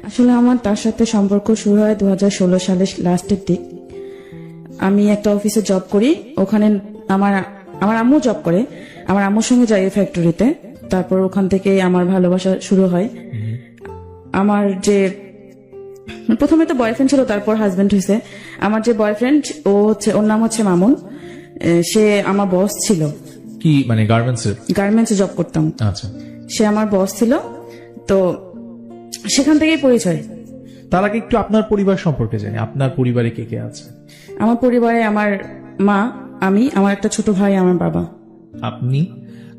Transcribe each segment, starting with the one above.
আসলে আমার তার সাথে সম্পর্ক শুরু হয় 2016 সালের লাস্টের দিক। আমি একটা অফিসে জব করি, ওখানে আমার আমার আম্মু জব করে, আমার আম্মুর সঙ্গে যাই ফ্যাক্টরিতে। তারপর ওখান থেকে আমার ভালোবাসা শুরু হয়। আমার যে প্রথমে তো বয়ফ্রেন্ড ছিল, তারপর হাজবেন্ড হয়েছে। আমার যে বয়ফ্রেন্ড ও হচ্ছে, ওর নাম হচ্ছে মামুন। সে আমার বস ছিল। কি মানে গার্মেন্টসে জব করতাম। আচ্ছা, সে আমার বস ছিল, তো সেখান থেকেই পরিচয়। তার আগে একটু আপনার পরিবার সম্পর্কে জানি। আপনার পরিবারে কে কে আছে? আমার পরিবারে আমার মা, আমি, আমার একটা ছোট ভাই, আমার বাবা। আপনি,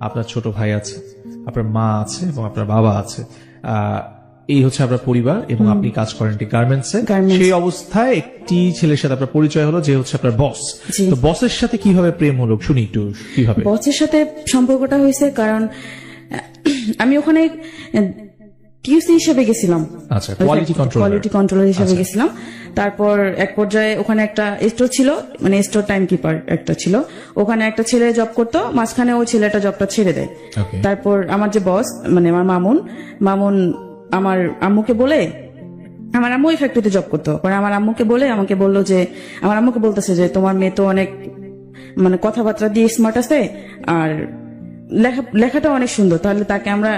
আপনার ছোট ভাই আছে, আপনার মা আছে এবং আপনার বাবা আছে। এই হচ্ছে আপনার পরিবার এবং আপনি কাজ করেন একটি গার্মেন্টসে। সেই অবস্থায় একটি ছেলের সাথে আপনার পরিচয় হলো, যে হচ্ছে আপনার বস। তো বসের সাথে কিভাবে প্রেম হলো শুনি একটু। কিভাবে বসের সাথে সম্পর্কটা হয়েছে? কারণ আমি ওখানে টিউসি হিসেবে গেছিলাম। আচ্ছা, কোয়ালিটি কন্ট্রোলার হিসেবে গেছিলাম। তারপর এক পর্যায়ে ওখানে একটা স্টোর ছিল, মানে স্টোর টাইম কিপার একটা ছিল। ওখানে একটা ছেলে জব করতো, মাঝখানে ওই ছেলেটা জবটা ছেড়ে দেয়। তারপর আমার যে বস, মানে আমার মামুন আমার আম্মুকে বলে, আমার আম্মু ওই ফ্যাক্টরিতে জব করতো, পরে আমার আম্মুকে বলে আমাকে বললো যে, আমার আম্মুকে বলতেছে যে তোমার মেয়ে তো অনেক মানে কথাবার্তা দিয়ে স্মার্ট আছে, আর লেখাটা অনেক সুন্দর, তাহলে তাকে আমরা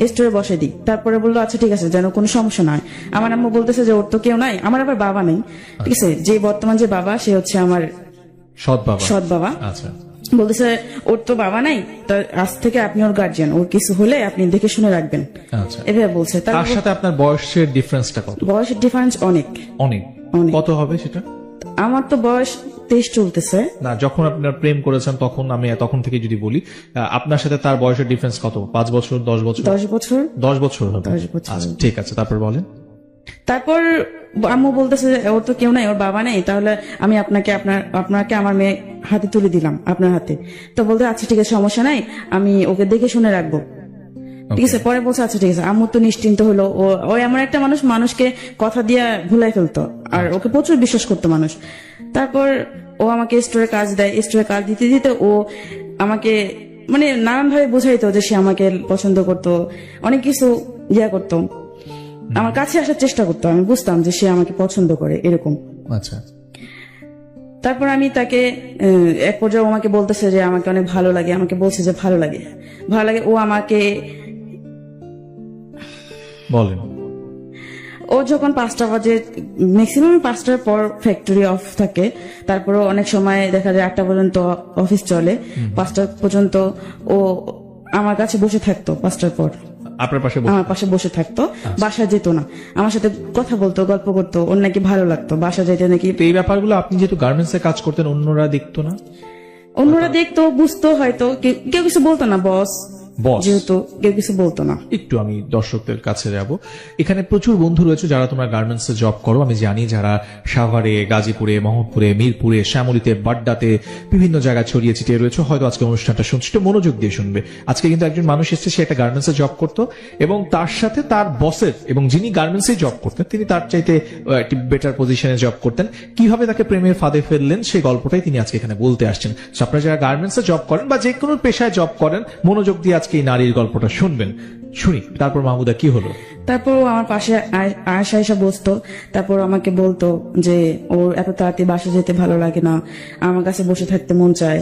স্টোরে বসে দিই। তারপরে বললো আচ্ছা ঠিক আছে, যেন কোনো সমস্যা না হয়। আমার আম্মু বলতেছে যে ওর তো কেউ নাই, আমার আবার বাবা নেই, ঠিক আছে। যে বর্তমান যে বাবা, সে হচ্ছে আমার সৎ বাবা। আচ্ছা, বলতেছে ওর তো বাবা নাই, আজ থেকে আপনি ওর গার্জিয়ান, ওর কিছু হলে আপনি দেখে শুনে রাখবেন। আচ্ছা, এভাবে বলছে। তার সাথে আপনার বয়সের ডিফারেন্সটা কত? বয়সের ডিফারেন্স অনেক। কত হবে সেটা? আমার তো বয়স 23 চলতেছে। না, যখন আপনার প্রেম করেছেন তখন, আমি তখন থেকে যদি বলি, আপনার সাথে তার বয়সের ডিফারেন্স কত? 5 বছর, 10 বছর? 10 বছর। 10 বছর হবে। আচ্ছা, ঠিক আছে, তারপর বলেন। তারপর আম্মু বলতেছে ওর তো কেউ নাই, ওর বাবা নেই, তাহলে আমি আপনাকে আমার মেয়ে হাতে তুলে দিলাম, আপনার হাতে। তো বলতে আচ্ছা ঠিক আছে, সমস্যা নাই, আমি ওকে দেখে শুনে রাখবো, ঠিক আছে। পরে বলছে আচ্ছা ঠিক আছে। আম্মু তো নিশ্চিন্ত হলো। ও এমন একটা মানুষকে কথা দিয়ে ভুলাই ফেলতো, আর ওকে প্রচুর বিশ্বাস করতো মানুষ। তারপর ও আমাকে স্টোরে কাজ দেয়, স্টোরে কাজ দিতে দিতে ও আমাকে মানে নানান ভাবে বোঝাইতো যে সে আমাকে পছন্দ করতো, অনেক কিছু করতো, আমার কাছে আসার চেষ্টা করতো। আমি বুঝতাম যে সে আমাকে পছন্দ করে, এরকম। আচ্ছা, তারপর আমি তাকে এক পর্যায়ে আমাকে বলতেছে যে আমাকে অনেক ভালো লাগে, আমাকে বলছে যে ভালো লাগে। ও আমাকে বলেন। ও যখন 5টা বাজে, ম্যাক্সিমাম 5টার পর ফ্যাক্টরি অফ থাকে, তারপর অনেক সময় দেখা যায় 8টা পর্যন্ত অফিস চলে, 5টা পর্যন্ত ও আমার কাছে বসে থাকতো। 5টার পর আমার পাশে বসে থাকতো, বাসা যেত না, আমার সাথে কথা বলতো, গল্প করতো, ওর নাকি ভালো লাগতো, বাসা যেতে নাকি। এই ব্যাপারগুলো আপনি যেহেতু গার্মেন্টস এ কাজ করতেন, অন্যরা দেখতো না? অন্যরা দেখতো, বুঝতো হয়তো, কেউ কিছু বলতো না। বস যেহেতু কেউ কিছু বলতো না। একটু আমি দর্শকদের কাছে যাব। এখানে প্রচুর বন্ধু রয়েছে যারা তোমরা গার্মেন্টস এ জব করো, আমি জানি, যারা সাভারে, গাজীপুরে, মোহাম্মদপুরে, মিরপুরে, শ্যামলীতে, বাড্ডাতে, বিভিন্ন জায়গায় ছড়িয়ে ছিটিয়ে রয়েছে। হয়তো আজকে অনুষ্ঠানটা শুনছে, একটু মনোযোগ দিয়ে শুনবে। আজকে কিন্তু একজন মানুষ এসেছে, সে একটা গার্মেন্টস এ জব করতো এবং তার সাথে তার বসের, এবং যিনি গার্মেন্টস এ জব করতেন তিনি তার চাইতে একটি বেটার পজিশনে জব করতেন। কিভাবে তাকে প্রেমের ফাঁদে ফেললেন সেই গল্পটাই তিনি আজকে এখানে বলতে আসছেন। আপনারা যারা গার্মেন্টস এ জব করেন বা যে কোনো পেশায় জব করেন, মনোযোগ দিয়ে আজকে এই নারীর গল্পটা শুনবেন। শুনি। তারপর মাহমুদা, কি হলো? তারপর আমার পাশে আয়সা বসতো, তারপর আমাকে বলতো যে ওর এত তাড়াতাড়ি বাসা যেতে ভালো লাগে না, আমার কাছে বসে থাকতে মন চায়,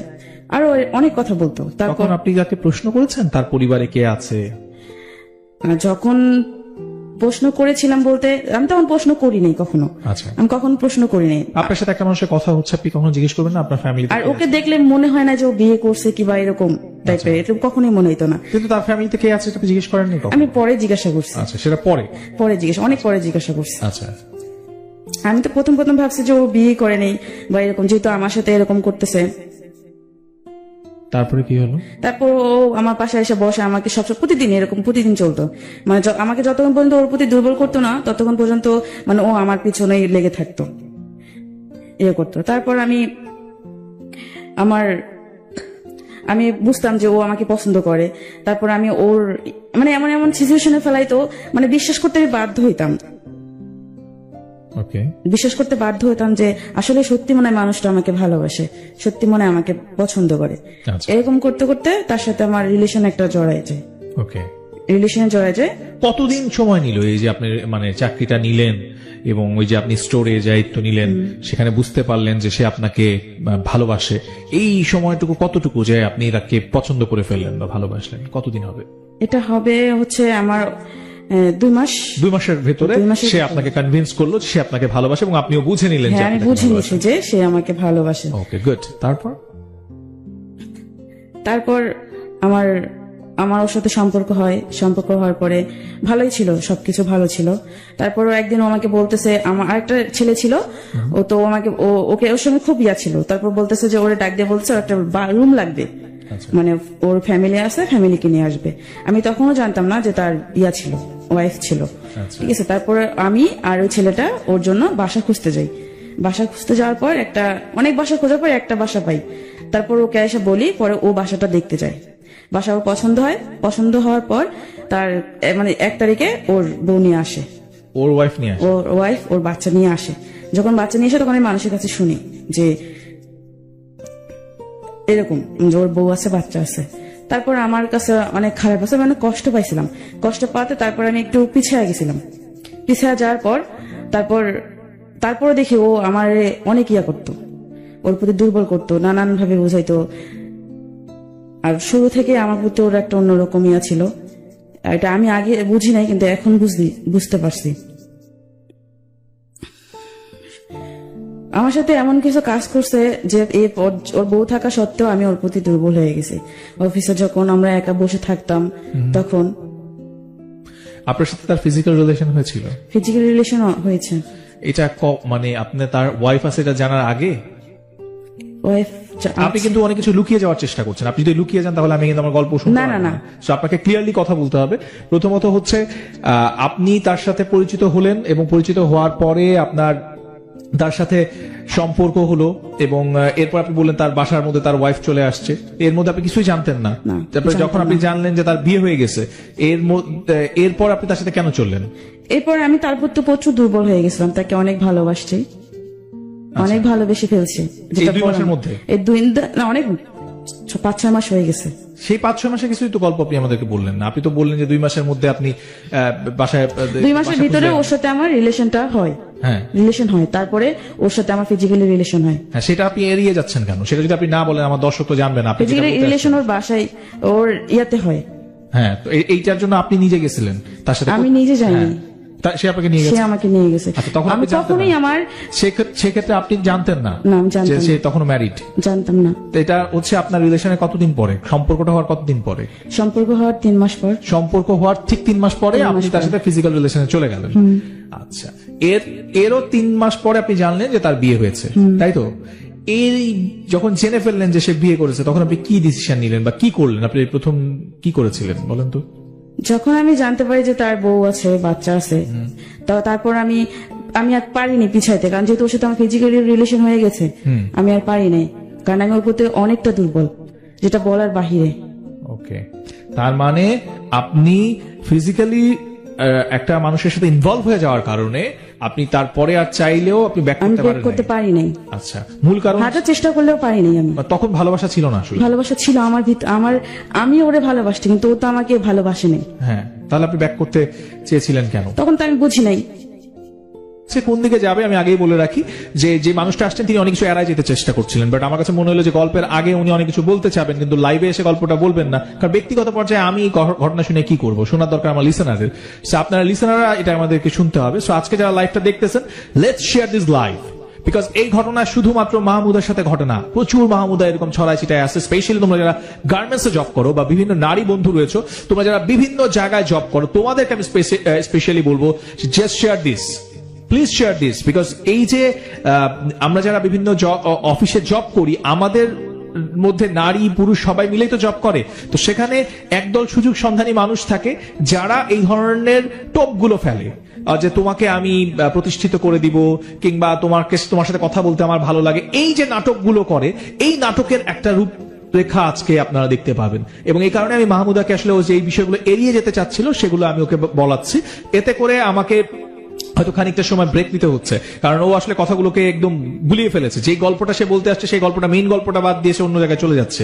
আরো অনেক কথা বলতো। তখন আপনি যাকে প্রশ্ন করেছেন তার পরিবারে কে আছে? যখন প্রশ্ন করেছিলাম বলতে, আমি তখন প্রশ্ন করিনি কখনো। আচ্ছা, আমি কখনো প্রশ্ন করিনি। আপনার সাথে একটা মানুষের কথা হচ্ছে, আপনি কখনো জিজ্ঞেস করবেন না আপনার ফ্যামিলি? আর ওকে দেখলে মনে হয় না যে ও বিয়ে করছে কিংবা এরকম টাইপের, এটা কখনোই মনে হইতো না। কিন্তু তার ফ্যামিলিতে কে আছে আপনি জিজ্ঞেস করেননি? আমি পরে জিজ্ঞাসা করছি। আচ্ছা, সেটা পরে জিজ্ঞাসা, অনেক পরে জিজ্ঞাসা করছি। আচ্ছা, আমি তো প্রথম ভাবছি যে ও বিয়ে করে নেই বা এরকম, যেহেতু আমার সাথে এরকম করতেছে। তারপরে কি হলো? তারপর ও আমার পাশে এসে বসে, আমাকে সবসময় প্রতিদিন চলতো, মানে আমাকে যতক্ষণ পর্যন্ত ওর প্রতি দুর্বল করতো না, ততক্ষণ পর্যন্ত মানে ও আমার পিছনেই লেগে থাকতো, করতো। তারপর আমি বুঝতাম যে ও আমাকে পছন্দ করে। তারপর আমি ওর মানে এমন সিচুয়েশনে ফেলাইতো, মানে বিশ্বাস করতে আমি বাধ্য হইতাম। বিশ্বাস করতে বাধ্য হতাম যে আসলে সত্যি মনে হয় মানুষটা আমাকে ভালোবাসে, সত্যি মনে হয় আমাকে পছন্দ করে। এরকম করতে করতে তার সাথে আমার রিলেশন একটা জড়ায় যায়। রিলেশনে জড়ায় যায়। কতদিন সময় নিল এই যে আপনি মানে চাকরিটা নিলেন এবং ওই যে আপনি স্টোরে দায়িত্ব নিলেন, সেখানে বুঝতে পারলেন যে সে আপনাকে ভালোবাসে, এই সময়টুকু কতটুকু যে আপনি তাকে পছন্দ করে ফেললেন বা ভালোবাসলেন, কতদিন হবে? এটা হবে হচ্ছে আমার 2 মাস। 2 মাসের ভেতরে 2 মাসের সে আপনাকে কনভিন্স করলো যে সে আপনাকে ভালোবাসে এবং আপনিও বুঝে নিলেন যে হ্যাঁ, আমি আপনি তাকে বুঝে ভালোবাসেন। নিয়েছি যে সে আমাকে ভালোবাসে। ওকে, গুড। তারপর আমার ওর সাথে সম্পর্ক হওয়ার পরে ভালোই ছিল, সবকিছু ভালো ছিল। তারপরও একদিন ও আমাকে বলতেছে, আমার আরেকটা ছেলে ছিল, ও তো আমাকে ওকে ওর সঙ্গে খুব ইয়া ছিল। তারপর বলতেছে যে ওরে ডাক দিয়ে বলছে একটা রুম লাগবে, মানে ওর ফ্যামিলি আছে, ফ্যামিলিকে নিয়ে আসবে। আমি তখনও জানতাম না যে তার ইয়া ছিল, ওয়াইফ ছিল। ঠিক আছে, তারপরে আমি আর ওই ছেলেটা ওর জন্য বাসা খুঁজতে যাই। বাসা খুঁজতে যাওয়ার পর অনেক বাসা খোঁজার পর একটা বাসা পাই। তারপর ওকে এসে বলি, পরে ও বাসাটা দেখতে যায়। বাসা ওর পছন্দ হওয়ার পর তার মানে 1 তারিখে ওর বউ নিয়ে আসে, ওর ওয়াইফ নিয়ে আসে। ওর ওয়াইফ ওর বাচ্চা নিয়ে আসে। যখন বাচ্চা নিয়ে আসে তখন আমি মানুষের কাছে শুনি যে এরকম যে ওর বউ আছে, বাচ্চা আছে। তারপর আমার কাছে অনেক খারাপ আছে, মানে কষ্ট পাইছিলাম। কষ্ট পাতে তারপর আমি একটু পিছিয়ে গেছিলাম। পিছিয়ে যাওয়ার পর তারপর দেখি ও আমার অনেক ইয়া করতো, ওর প্রতি দুর্বল করতো, নানান ভাবে বুঝাইতো। আর শুরু থেকে আমার প্রতি ওর একটা অন্যরকম ইয়া ছিল। এটা আমি আগে বুঝি নাই, কিন্তু এখন বুঝতে পারছি। আমার সাথে এমন কিছু কাজ করছে যে ওর বউ থাকা সত্ত্বেও আমি ওর প্রতি দুর্বল হয়ে গেছি। অফিসে যখন আমরা একা বসে থাকতাম তখন। আপনার সাথে তার ফিজিক্যাল রিলেশন হয়েছিল? ফিজিক্যাল রিলেশন হয়েছে। এটা মানে আপনি তার ওয়াইফ আছে এটা জানার আগে? ওয়াইফ। আপনি কিন্তু অনেক কিছু লুকিয়ে যাওয়ার চেষ্টা করছেন। আপনি যদি লুকিয়ে যান তাহলে আমি কিন্তু আমার গল্প শুনতে পারবো না। সো আপনাকে ক্লিয়ারলি কথা বলতে হবে। প্রথমত হচ্ছে আপনি তার সাথে পরিচিত হলেন এবং পরিচিত হওয়ার পরে আপনার তার সাথে সম্পর্ক হলো এবং এরপর আপনি বললেন তার বাসার মধ্যে তার ওয়াইফ চলে আসছে। এর মধ্যে আপনি কিছুই জানতেন না। তারপরে যখন আপনি জানলেন যে তার বিয়ে হয়ে গেছে, এরপর আপনি তার সাথে কেন চললেন? এরপর আমি তার প্রতি প্রচুর দুর্বল হয়ে গেছিলাম। তাকে অনেক ভালোবাসছি, অনেক ভালোবেসে ফেলছি। এই 2 মাসের মধ্যে? এই অনেক 5-6 মাস হয়ে গেছে। সেই 5-6 মাসে কিছুই তো গল্প আপনি আমাদেরকে বললেন না। আপনি তো বললেন যে 2 মাসের মধ্যে আপনি বাসায় 2 মাসের ভিতরে ওর সাথে আমার রিলেশনটা হয়। হ্যাঁ, রিলেশন হয়। তারপরে ওর সাথে আমার ফিজিক্যালি রিলেশন হয়। হ্যাঁ, সেটা আপনি এড়িয়ে যাচ্ছেন কেন? সেটা যদি আপনি না বলেন আমার দর্শক তো জানবে না। ফিজিক্যালি রিলেশন ওর বাসায় ওর ইয়াতে হয়। হ্যাঁ, তো এইটার জন্য আপনি নিজে গেছিলেন তার সাথে? আমি নিজে যাইনি, সে আপনাকে নিয়ে গেছে। সে আমাকে নিয়ে গেছে। তখন আমি তখনই আমার সেক্ষেত্রে আপনি জানতেন না না, আমি জানতাম সে তখন ম্যারিড? জানতাম না। তো এটা হচ্ছে আপনার রিলেশনের কতদিন পরে? সম্পর্কটা হওয়ার কতদিন পরে? সম্পর্ক হওয়ার 3 মাস পর। সম্পর্ক হওয়ার ঠিক 3 মাস পরে আপনি তার সাথে ফিজিক্যাল রিলেশনে চলে গেলেন। আচ্ছা, এরও 3 মাস পরে আপনি জানলেন যে তার বিয়ে হয়েছে, তাই তো? এই যখন জেনে ফেললেন যে সে বিয়ে করেছে, তখন আপনি কি ডিসিশন নিলেন বা কি করলেন? আপনি প্রথম কি করেছিলেন বলেন তো? যখন আমি জানতে পারি যে তার বউ আছে, বাচ্চা আছে, তারপর আমি আর পারিনি পিছাইতে, কারণ যেহেতু ওর সাথে আমার ফিজিক্যালি রিলেশন হয়ে গেছে, আমি আর পারি নাই, কারণ আমি ওর প্রতি অনেকটা দুর্বল, যেটা বলার বাহিরে। ওকে, তার মানে আপনি ফিজিক্যালি একটা মানুষের সাথে ইনভলভ হয়ে যাওয়ার কারণে আপনি তারপরে আর চাইলেও আপনি ব্যাক করতে পারি নাই। আচ্ছা, মূল কারণ? হাঁটার চেষ্টা করলেও পারি নাই আমি। তখন ভালোবাসা ছিল না? আসলে ভালোবাসা ছিল আমার ভিতর, আমি ওরে ভালোবাসছি, কিন্তু ও তো আমাকে ভালোবাসে নাই। হ্যাঁ, তাহলে আপনি ব্যাক করতে চেয়েছিলেন কেন? তখন তো আমি বুঝি নাই সে কোন দিকে যাবে। আমি আগেই বলে রাখি যে মানুষটা আসছেন তিনি অনেক কিছু এড়াই যেতে চেষ্টা করছিলেন, বাট আমার কাছে মনে হলো যে গল্পের আগে উনি অনেক কিছু বলতে চাবেন, কিন্তু লাইভে এসে গল্পটা বলবেন না, কারণ ব্যক্তিগত পর্যায়ে আমি ঘটনা শুনে কি করবো, শোনার দরকার আমার লিসেনারের। আপনারা লিসেনাররা এটা আমাদেরকে শুনতে হবে। সো আজকে যারা লাইভটা দেখতেছেন, let's share this live, because এই ঘটনা শুধুমাত্র মাহমুদার সাথে ঘটনা, প্রচুর মাহমুদা এরকম ছড়ায় ছিটায় আছে। স্পেশালি তোমরা যারা গার্মেন্টসে জব করো বা বিভিন্ন নারী বন্ধু রয়েছে, তোমরা যারা বিভিন্ন জায়গায় জব করো, তোমাদেরকে আমি স্পেশালি বলবো just share this, please share this, because এই যে আমরা যারা বিভিন্ন অফিসে জব করি, আমাদের মধ্যে নারী পুরুষ সবাই মিলেই তো জব করে, তো সেখানে একদল সুযোগ সন্ধানী মানুষ থাকে যারা এই ধরনের টোপগুলো ফেলে যে তোমাকে আমি প্রতিষ্ঠিত করে দিব, কিংবা তোমার সাথে কথা বলতে আমার ভালো লাগে। এই যে নাটকগুলো করে, এই নাটকের একটা রূপ রেখা আজকে আপনারা দেখতে পাবেন, এবং এই কারণে আমি মাহমুদাকে আসলে ও যে এই বিষয়গুলো এড়িয়ে যেতে চাচ্ছিল সেগুলো আমি ওকে বলাচ্ছি, এতে করে আমাকে হয়তো খানিকটা সময় ব্রেক নিতে হচ্ছে, কারণ ও আসলে কথাগুলোকে একদম গুলিয়ে ফেলেছে। যে গল্পটা সে বলতে আসছে সেই গল্পটা, মেইন গল্পটা বাদ দিয়ে সে অন্য জায়গায় চলে যাচ্ছে।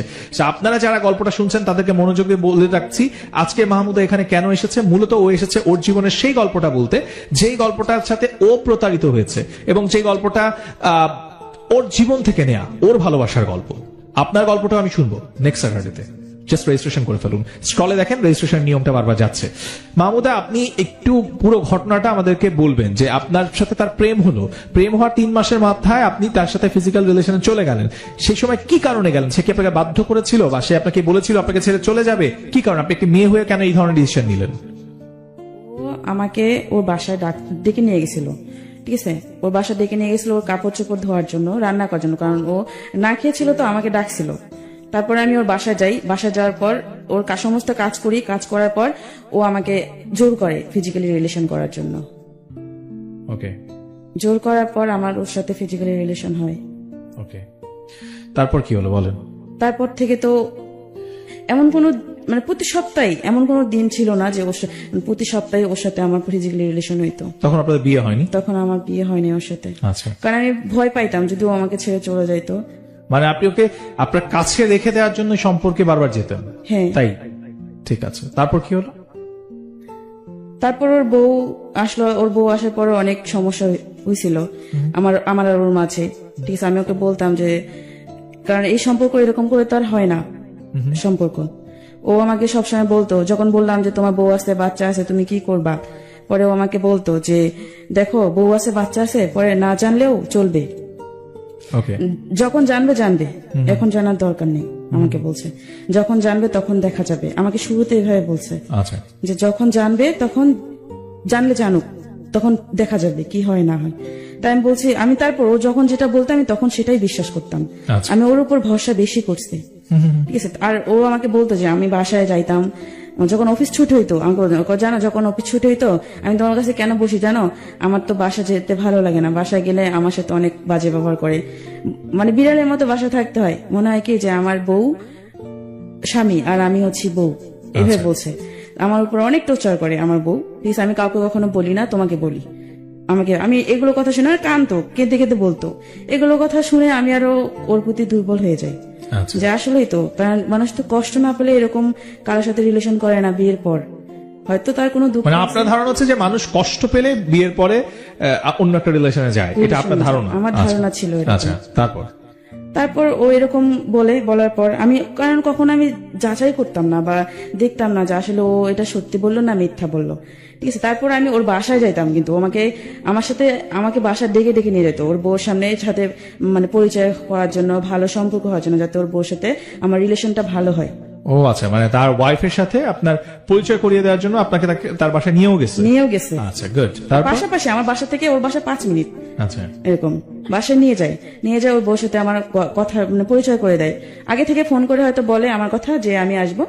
আপনারা যারা গল্পটা শুনছেন তাদেরকে মনোযোগ দিয়ে বলে রাখছি, আজকে মাহমুদা এখানে কেন এসেছে। মূলত ও এসেছে ওর জীবনের সেই গল্পটা বলতে, যেই গল্পটার সাথে ও প্রতারিত হয়েছে এবং যে গল্পটা ওর জীবন থেকে নেয়া, ওর ভালোবাসার গল্প। আপনার গল্পটাও আমি শুনবো নেক্সট স্যাটারডেতে। জাস্ট রেজিস্ট্রেশন করে ফেলুন, স্ক্রলে দেখেন রেজিস্ট্রেশন নিয়মটা বারবার যাচ্ছে। মাহমুদা, আপনি একটু পুরো ঘটনাটা আমাদেরকে বলবেন যে আপনার সাথে তার প্রেম হলো, প্রেম হওয়ার 3 মাসের মাথায় আপনি তার সাথে ফিজিক্যাল রিলেশনে চলে গেলেন। সেই সময় কি কারণে গেলেন? সে কি আপনাকে বাধ্য করেছিল বা সে আপনাকে বলেছিল আপনাকে ছেড়ে চলে যাবে? কি কারণ? আপনি একটি মেয়ে হয়ে কেন এই ধরনের ডিসিশন নিলেন? ও আমাকে ওর বাসায় ডেকে নিয়ে গেছিল, ঠিক আছে? ওর বাসা ডেকে নিয়ে গেছিল ওর কাপড় চোপড় ধোয়ার জন্য, রান্না করার জন্য, কারণ ও না খেয়েছিল তো আমাকে ডাকছিল। তারপরে আমি ওর বাসায় যাই, বাসায় যাওয়ার পর ওর সমস্ত কাজ করি, কাজ করার পর ও আমাকে জোর করে ফিজিক্যালি রিলেশন করার জন্য। ওকে, জোর করার পর আমার ওর সাথে ফিজিক্যালি রিলেশন হয়। ওকে, তারপর কি হলো বলেন? তারপর থেকে তো এমন কোনো মানে প্রতি সপ্তাহে এমন কোনো দিন ছিল না যে প্রতি সপ্তাহে ওর সাথে আমার ফিজিক্যালি রিলেশন হইতো। তখন আপনাদের বিয়ে হয়নি? তখন আমার বিয়ে হয়নি ওর সাথে। আচ্ছা, কারণ আমি ভয় পাইতাম যদি ও আমাকে ছেড়ে চলে যাইতো। মানে আপনি ওকে আপনার কাছে রেখে দেওয়ার জন্য সম্পর্কে বারবার যেতেন? হ্যাঁ। তাই, ঠিক আছে। তারপর কি হলো? তারপর ওর বউ আসলো, ওর বউ আসার পরে অনেক সমস্যা হয়েছিল আমার আর ওর মাঝে, ঠিক আছে? আমি ওকে বলতাম যে, কারণ এই সম্পর্ক এরকম করে তো আর হয় না সম্পর্ক। ও আমাকে সবসময় বলতো, যখন বললাম যে তোমার বউ আছে, বাচ্চা আছে, তুমি কি করবা, পরে ও আমাকে বলতো যে দেখো বউ আছে, বাচ্চা আছে, পরে না জানলেও চলবে, ওকে, যখন জানবে জানবে, এখন জানার দরকার নেই। আমাকে বলছে যখন জানবে তখন দেখা যাবে। আমাকে শুরুতে এভাবে বলছে, আচ্ছা, যে যখন জানবে তখন, জানলে জানুক, তখন দেখা যাবে কি হয় না হয়। তাই আমি বলছি, আমি তারপর ও যখন যেটা বলতো আমি তখন সেটাই বিশ্বাস করতাম। আচ্ছা। আমি ওর উপর ভরসা বেশি করছি, ঠিক আছে? আর ও আমাকে বলতো যে আমি বাসায় যাইতাম, যখন অফিস ছুটি হইতো আমাকে বলতো, জানো যখন অফিস ছুটি হইতো আমি তোমার কাছে কেন বসি জানো, আমার তো বাসা যেতে ভালো লাগে না, বাসায় গেলে আমার সাথে অনেক বাজে ব্যবহার করে, মানে বিড়ালের মতো বাসা থাকতে হয়, মনে হয় কি যে আমার বউ স্বামী আর আমি হচ্ছি বউ, এভাবে বলছে। আমার উপর অনেক টর্চার করে আমার বউ, ঠিক আছে? আমি কাউকে কখনো বলি না, তোমাকে বলি। আমি এগুলো কথা শুনে আর কাঁদতো, কেঁদে কেঁদে বলতো। এগুলো কথা শুনে আমি আরো ওর প্রতি দুর্বল হয়ে যাই, আচ্ছা। যে আসলেই তো, কারণ মানুষ তো কষ্ট না পেলে এরকম কারোর সাথে রিলেশন করে না বিয়ের পর, হয়তো তার কোনো দুঃখ মানে আপনার ধারণা হচ্ছে যে মানুষ কষ্ট পেলে বিয়ের পরে অন্য একটা রিলেশনে যায়, এটা আপনার ধারণা? আমার ধারণা ছিল এরকম। আচ্ছা, তারপর ও এরকম বলার পর আমি, কারণ কখনো আমি যাচাই করতাম না বা দেখতাম না যে আসলে ও এটা সত্যি বললো না মিথ্যা বললো, ঠিক আছে? তারপর আমি ওর বাসায় যাইতাম, কিন্তু আমাকে বাসায় ডেকে ডেকে নিয়ে যেত ওর বউর সাথে মানে পরিচয় করার জন্য, ভালো সম্পর্ক হওয়ার জন্য, যাতে ওর বউর সাথে আমার রিলেশনটা ভালো হয়। ও আচ্ছা, মানে তার ওয়াইফের সাথে আপনার পরিচয় করিয়ে দেওয়ার জন্য আপনাকে তার বাসায় নিয়েও গেছে। আচ্ছা, গুড। তারপর পাশাপাশি আমার বাসা থেকে ওর বাসা 5 মিনিট, আচ্ছা, এরকম বাসায় নিয়ে যায় ওর বউর সাথে আমার কথা মানে পরিচয় করে দেয়। আগে থেকে ফোন করে হয়তো বলে আমার কথা যে আমি আসবো,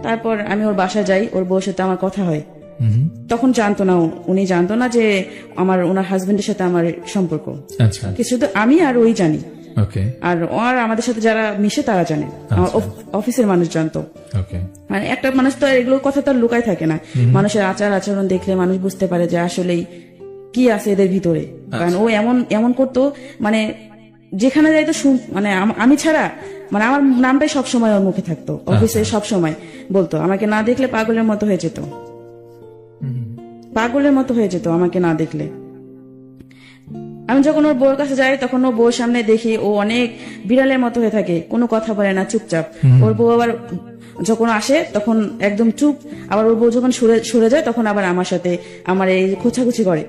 তারপর আমি ওর বাসায় যাই, ওর বউর সাথে আমার কথা হয়। তখন জানতো না, উনি জানতো না যে ওনার হাজবেন্ডের সাথে আমার সম্পর্ক। আচ্ছা, শুধু আমি আর ওই জানি, ওকে, আর আমাদের সাথে যারা মিশে তারা জানে, আমার অফিসের মানুষ জানতো। ওকে, মানে একটা মানুষ তো এগুলো কথা তো লুকাই থাকে না, মানুষের আচার আচরণ দেখলে মানুষ বুঝতে পারে যে আসলেই কি আছে এদের ভিতরে। কারণ ও এমন করতো, মানে যেখানে যাইতো মানে আমি ছাড়া মানে আমার নামটাই সবসময় ওর মুখে থাকতো, অফিসে সবসময় বলতো, আমাকে না দেখলে পাগলের মতো হয়ে যেত, আমাকে না দেখলে। আমি যখন ওর বউর কাছে যাই তখন ওর বউর সামনে দেখি ও অনেক বিড়ালের মতো হয়ে থাকে, কোনো কথা বলে না, চুপচাপ। ওর বউ আবার যখন আসে তখন একদম চুপ, আবার ওর বউ যখন সরে যায় তখন আবার আমার সাথে আমার এই খোঁচাখুচি করে।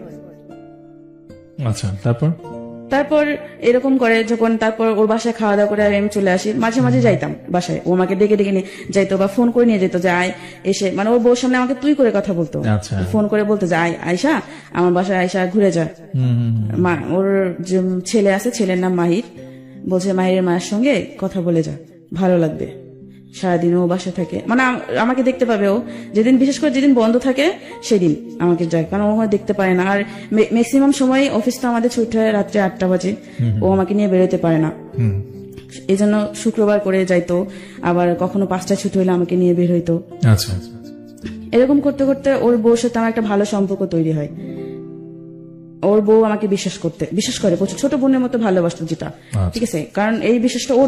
আচ্ছা, তারপর এরকম করে যখন, তারপর ওর বাসায় খাওয়া দাওয়া করে আমি চলে আসি, মাঝে মাঝে যাইতাম বাসায়, ও আমাকে ডেকে ডেকে নিয়ে যাইতো বা ফোন করে নিয়ে যেত যে আয় এসে, মানে ওর বউর সামনে আমাকে তুই করে কথা বলতো, ফোন করে বলতো যে আয়শা আমার বাসায় আয়শা ঘুরে যা। ওর যে ছেলে আছে, ছেলের নাম মাহির, বলছে মাহিরের মায়ের সঙ্গে কথা বলে যা, ভালো লাগবে। সারাদিন ও বাসা থাকে, মানে আমাকে দেখতে পাবে ও, বিশেষ করে যেদিন বন্ধ থাকে সেদিন আমাকে যায়, কারণ ও দেখতে পারে না। আর ম্যাক্সিমাম সময় অফিস তো আমাদের ছুটি হয় রাত্রে 8টা বাজে, ও আমাকে নিয়ে বেরোতে পারে না, এই জন্য শুক্রবার করে যাইতো, আবার কখনো 5টায় ছুটি হলে আমাকে নিয়ে বের হইতো। এরকম করতে করতে ওর বউর সাথে আমার একটা ভালো সম্পর্ক তৈরি হয়। ওর বউ আমাকে বিশ্বাস করে প্রচুর, ছোট বোনের মতো ভালোবাসতো যেটা, ঠিক আছে, কারণ এই বিশ্বাসটা ও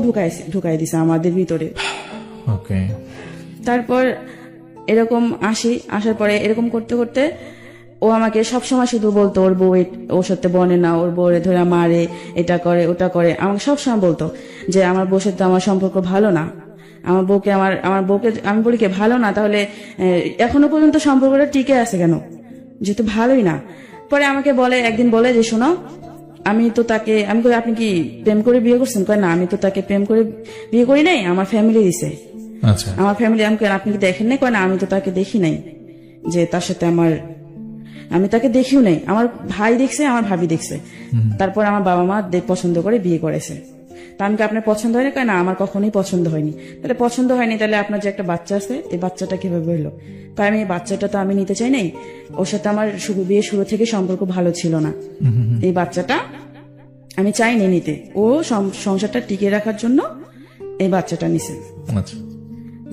ঢুকাই দিছে আমাদের ভিতরে। ওকে। তারপর এরকম আসার পরে এরকম করতে করতে ও আমাকে সবসময় শুধু বলতো ওর বউ ওর সাথে বনে না, ওর বউরে ধরে মারে, এটা করে ওটা করে, আমাকে সবসময় বলতো যে আমার বউর সাথে আমার সম্পর্ক ভালো না, আমার বউকে আমি বলি কে ভালো না, তাহলে এখনো পর্যন্ত সম্পর্কটা টিকে আছে কেন, যেহেতু ভালোই না। পরে আমাকে একদিন বলে যে শোনো, আমি কই আপনি কি প্রেম করে বিয়ে করছেন? কয় না, আমি তো তাকে প্রেম করে বিয়ে করি নাই, আমার ফ্যামিলি দিছে। আচ্ছা। আমার ফ্যামিলি। আপনি কি দেখেন নাই? কয় না, আমি তো তাকে দেখি নাই, যে তার সাথে আমি তাকে দেখিও নাই, আমার ভাই দেখছে, আমার ভাবি দেখছে। তারপর আমার বাবা মা পছন্দ করে বিয়ে করেছে। তা আমি আপনার পছন্দ হয়নি? কয় না, আমার কখনোই পছন্দ হয়নি। তাহলে পছন্দ হয়নি, তাহলে আপনার যে একটা বাচ্চা আছে, এই বাচ্চাটা কিভাবে হলো? তাই আমি এই বাচ্চাটা তো আমি নিতে চাই নাই, ওর সাথে আমার বিয়ে শুরু থেকে সম্পর্ক ভালো ছিল না, এই বাচ্চাটা আমি চাইনি নিতে, ও সংসারটা টিকিয়ে রাখার জন্য এই বাচ্চাটা নিছে,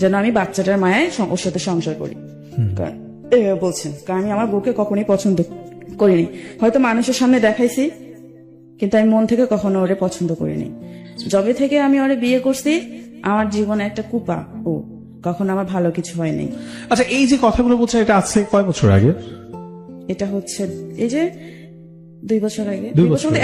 যেন আমি বাচ্চাটার মায়ায় ওর সাথে সংসার করি। বলছেন, কারণ আমি আমার বউকে কখনোই পছন্দ করিনি, হয়তো মানুষের সামনে দেখাইছি, কিন্তু আমি মন থেকে কখনো ওরে পছন্দ করিনি। যবে থেকে আমি ওরে বিয়ে করছি, আমার জীবনে একটা কুপা, ও কখনো আমার ভালো কিছু হয়নি। আচ্ছা, এই যে কথাগুলো বলছেন, এটা আছে কয় বছর আগে? এটা হচ্ছে এই যে 2 বছর আগে,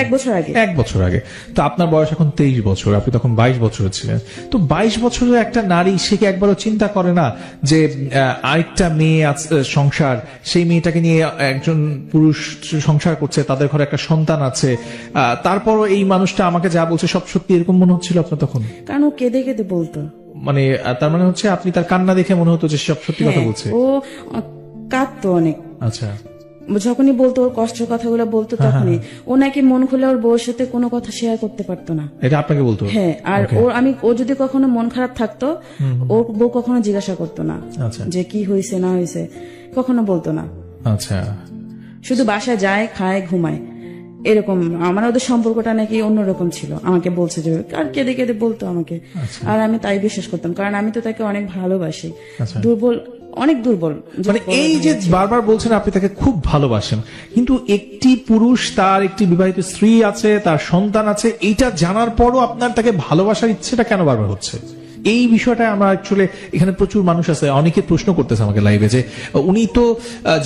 1 বছর আগে। 1 বছর আগে। তো আপনার বয়স এখন 23 বছর, আপনি তখন 22 বছরের ছিলেন। তো 22 বছরের একটা নারী, সে কি একবারও চিন্তা করে না যে আরেকটা মেয়ে সংসার, সেই মেয়েটাকে নিয়ে একজন পুরুষ সংসার করছে, তাদের ঘরে একটা সন্তান আছে, তারপরও এই মানুষটা আমাকে যা বলছে সব সত্যি, এরকম মনে হচ্ছিল আপনার তখন? কারণ ও কেঁদে কেঁদে বলতো, মানে তার মানে হচ্ছে আপনি তার কান্না দেখে মনে হতো যে সব সত্যি কথা বলছে? ও কাঁদতো অনেক। আচ্ছা। যখনই বলতো, ওর কষ্টের কথাগুলো বলতো, তখনই ও নাকি মন খুলে ওর বউর সাথে কোনো কথা শেয়ার করতে পারতো না। এটা আপনাকে বলতো? হ্যাঁ। আর ও যদি কখনো মন খারাপ থাকতো, ওর বউ কখনো জিজ্ঞাসা করতো না যে কি হয়েছে না হয়েছে, কখনো বলতো না। আচ্ছা। শুধু বাসায় যায়, খায়, ঘুমায়, এরকম। আমার ওদের সম্পর্কটা নাকি অন্যরকম ছিল, আমাকে বলছে যে, আর কেঁদে কেঁদে বলতো আমাকে। আর আমি তাই বিশ্বাস করতাম, কারণ আমি তো তাকে অনেক ভালোবাসি। অনেক দুর্বল। মানে এই যে বারবার বলছেন আপনি তাকে খুব ভালোবাসেন, কিন্তু একটি পুরুষ, তার একটি বিবাহিত স্ত্রী আছে, তার সন্তান আছে, এইটা জানার পরও আপনার তাকে ভালোবাসার ইচ্ছেটা কেন বারবার হচ্ছে? এই বিষয়টা আমরা অ্যাকচুয়ালি, এখানে প্রচুর মানুষ আছে, অনেকে প্রশ্ন করতেছে আমাকে লাইভে, যে উনি তো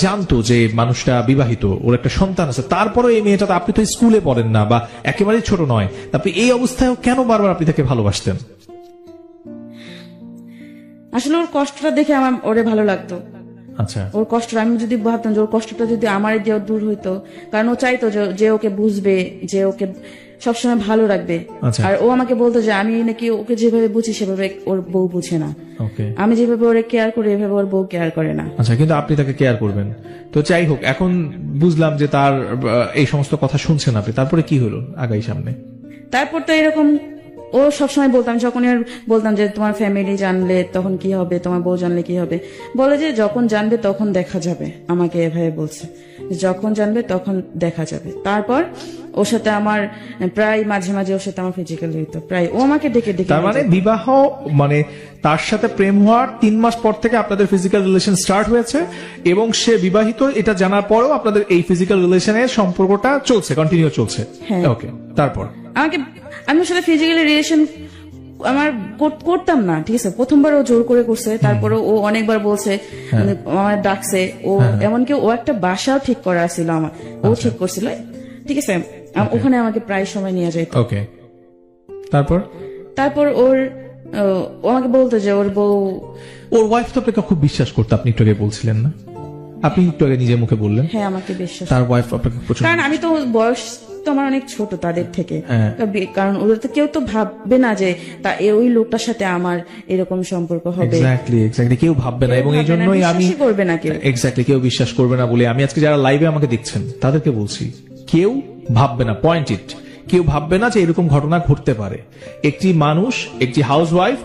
জানতো যে মানুষটা বিবাহিত, ওর একটা সন্তান আছে, তারপরও এই মেয়েটা, আপনি তো স্কুলে পড়েন না বা একেবারেই ছোট নয়, আপনি এই অবস্থায় কেন বারবার আপনি তাকে ভালোবাসতেন? আসলে ওর কষ্টটা দেখে আমার ওরে ভালো লাগতো। আচ্ছা। ওর কষ্ট, আমি যদি ভাবতাম যে ওর কষ্টটা যদি আমার দিয়ে দূর হইতো, কারণ ও চাইতো যে ওকে বুঝবে, যে ওকে সবসময় ভালো রাখবে। আর ও আমাকে বলতো যে আমি নাকি ওকে যেভাবে বুঝি সেভাবে ওর বউ বুঝে না, আমি যেভাবে ওরে কেয়ার করি এভাবে ওর বউ কেয়ার করে না। আচ্ছা, কিন্তু আপনি তাকে কেয়ার করবেন তো। যাই হোক, এখন বুঝলাম যে তার এই সমস্ত কথা শুনছেন আপনি, তারপরে কি হলো আগাই সামনে? তারপর তো এরকম ও সবসময় বলতাম, যখন বলতাম যে তোমার ফ্যামিলি জানলে তখন কি হবে, তোমার বউ জানলে কি হবে, বলে যে যখন জানবে তখন দেখা যাবে। আমাকে এভাবে বলছে, যখন জানবে তখন দেখা যাবে। তারপর ওর সাথে আমার প্রায় মাঝে মাঝে ওর সাথে আমার ফিজিক্যাল হইতো, প্রায় ও আমাকে ডেকে ডেকে। তার মানে বিবাহ, মানে তার সাথে প্রেম হওয়ার 3 মাস পর থেকে আপনাদের ফিজিক্যাল রিলেশন স্টার্ট হয়েছে, এবং সে বিবাহিত, এটা জানার পরেও আপনাদের এই ফিজিক্যাল রিলেশনের সম্পর্কটা চলছে, কন্টিনিউ চলছে। ওকে। তারপর আমি ওর সাথে ফিজিক্যাল রিলেশন আমার করতাম না, ঠিক আছে। প্রথমবার ও জোর করে করছে, তারপরে ও অনেকবার বলছে, আমার ডাকছে, ও এমনকি ও একটা বাসাও ঠিক করা ছিল আমার, ও ঠিক করছিল, ঠিক আছে। ওখানে আমাকে প্রায় সময় নিয়ে যাইত। ওকে। তারপর ও আমাকে বলতো যে ওর বউ, ওর ওয়াইফ তো আপনাকে খুব বিশ্বাস করতো, আপনি একটু আগে বলছিলেন না? আপনি একটু আগে নিজের মুখে বললেন। হ্যাঁ, আমাকে বিশ্বাস। তার ওয়াইফ আপনাকে প্রচুর, কারণ আমি তো বয়স তো আমার অনেক ছোট তাদের থেকে, কারণ ওদের তো কেউ তো ভাববে না যে ওই লোকটার সাথে আমার এরকম সম্পর্ক হবে। এক্স্যাক্টলি কেউ ভাববে না, এবং এই জন্যই আমি করবে না কেউ, এক্স্যাক্টলি কেউ বিশ্বাস করবে না বলে আমি আজকে যারা লাইভে আমাকে দেখছেন তাদেরকে বলছি, কেউ ভাববে না, পয়েন্ট ইট, কেউ ভাববে না যে এরকম ঘটনা ঘটতে পারে। একটি মানুষ, একটি হাউসওয়াইফ,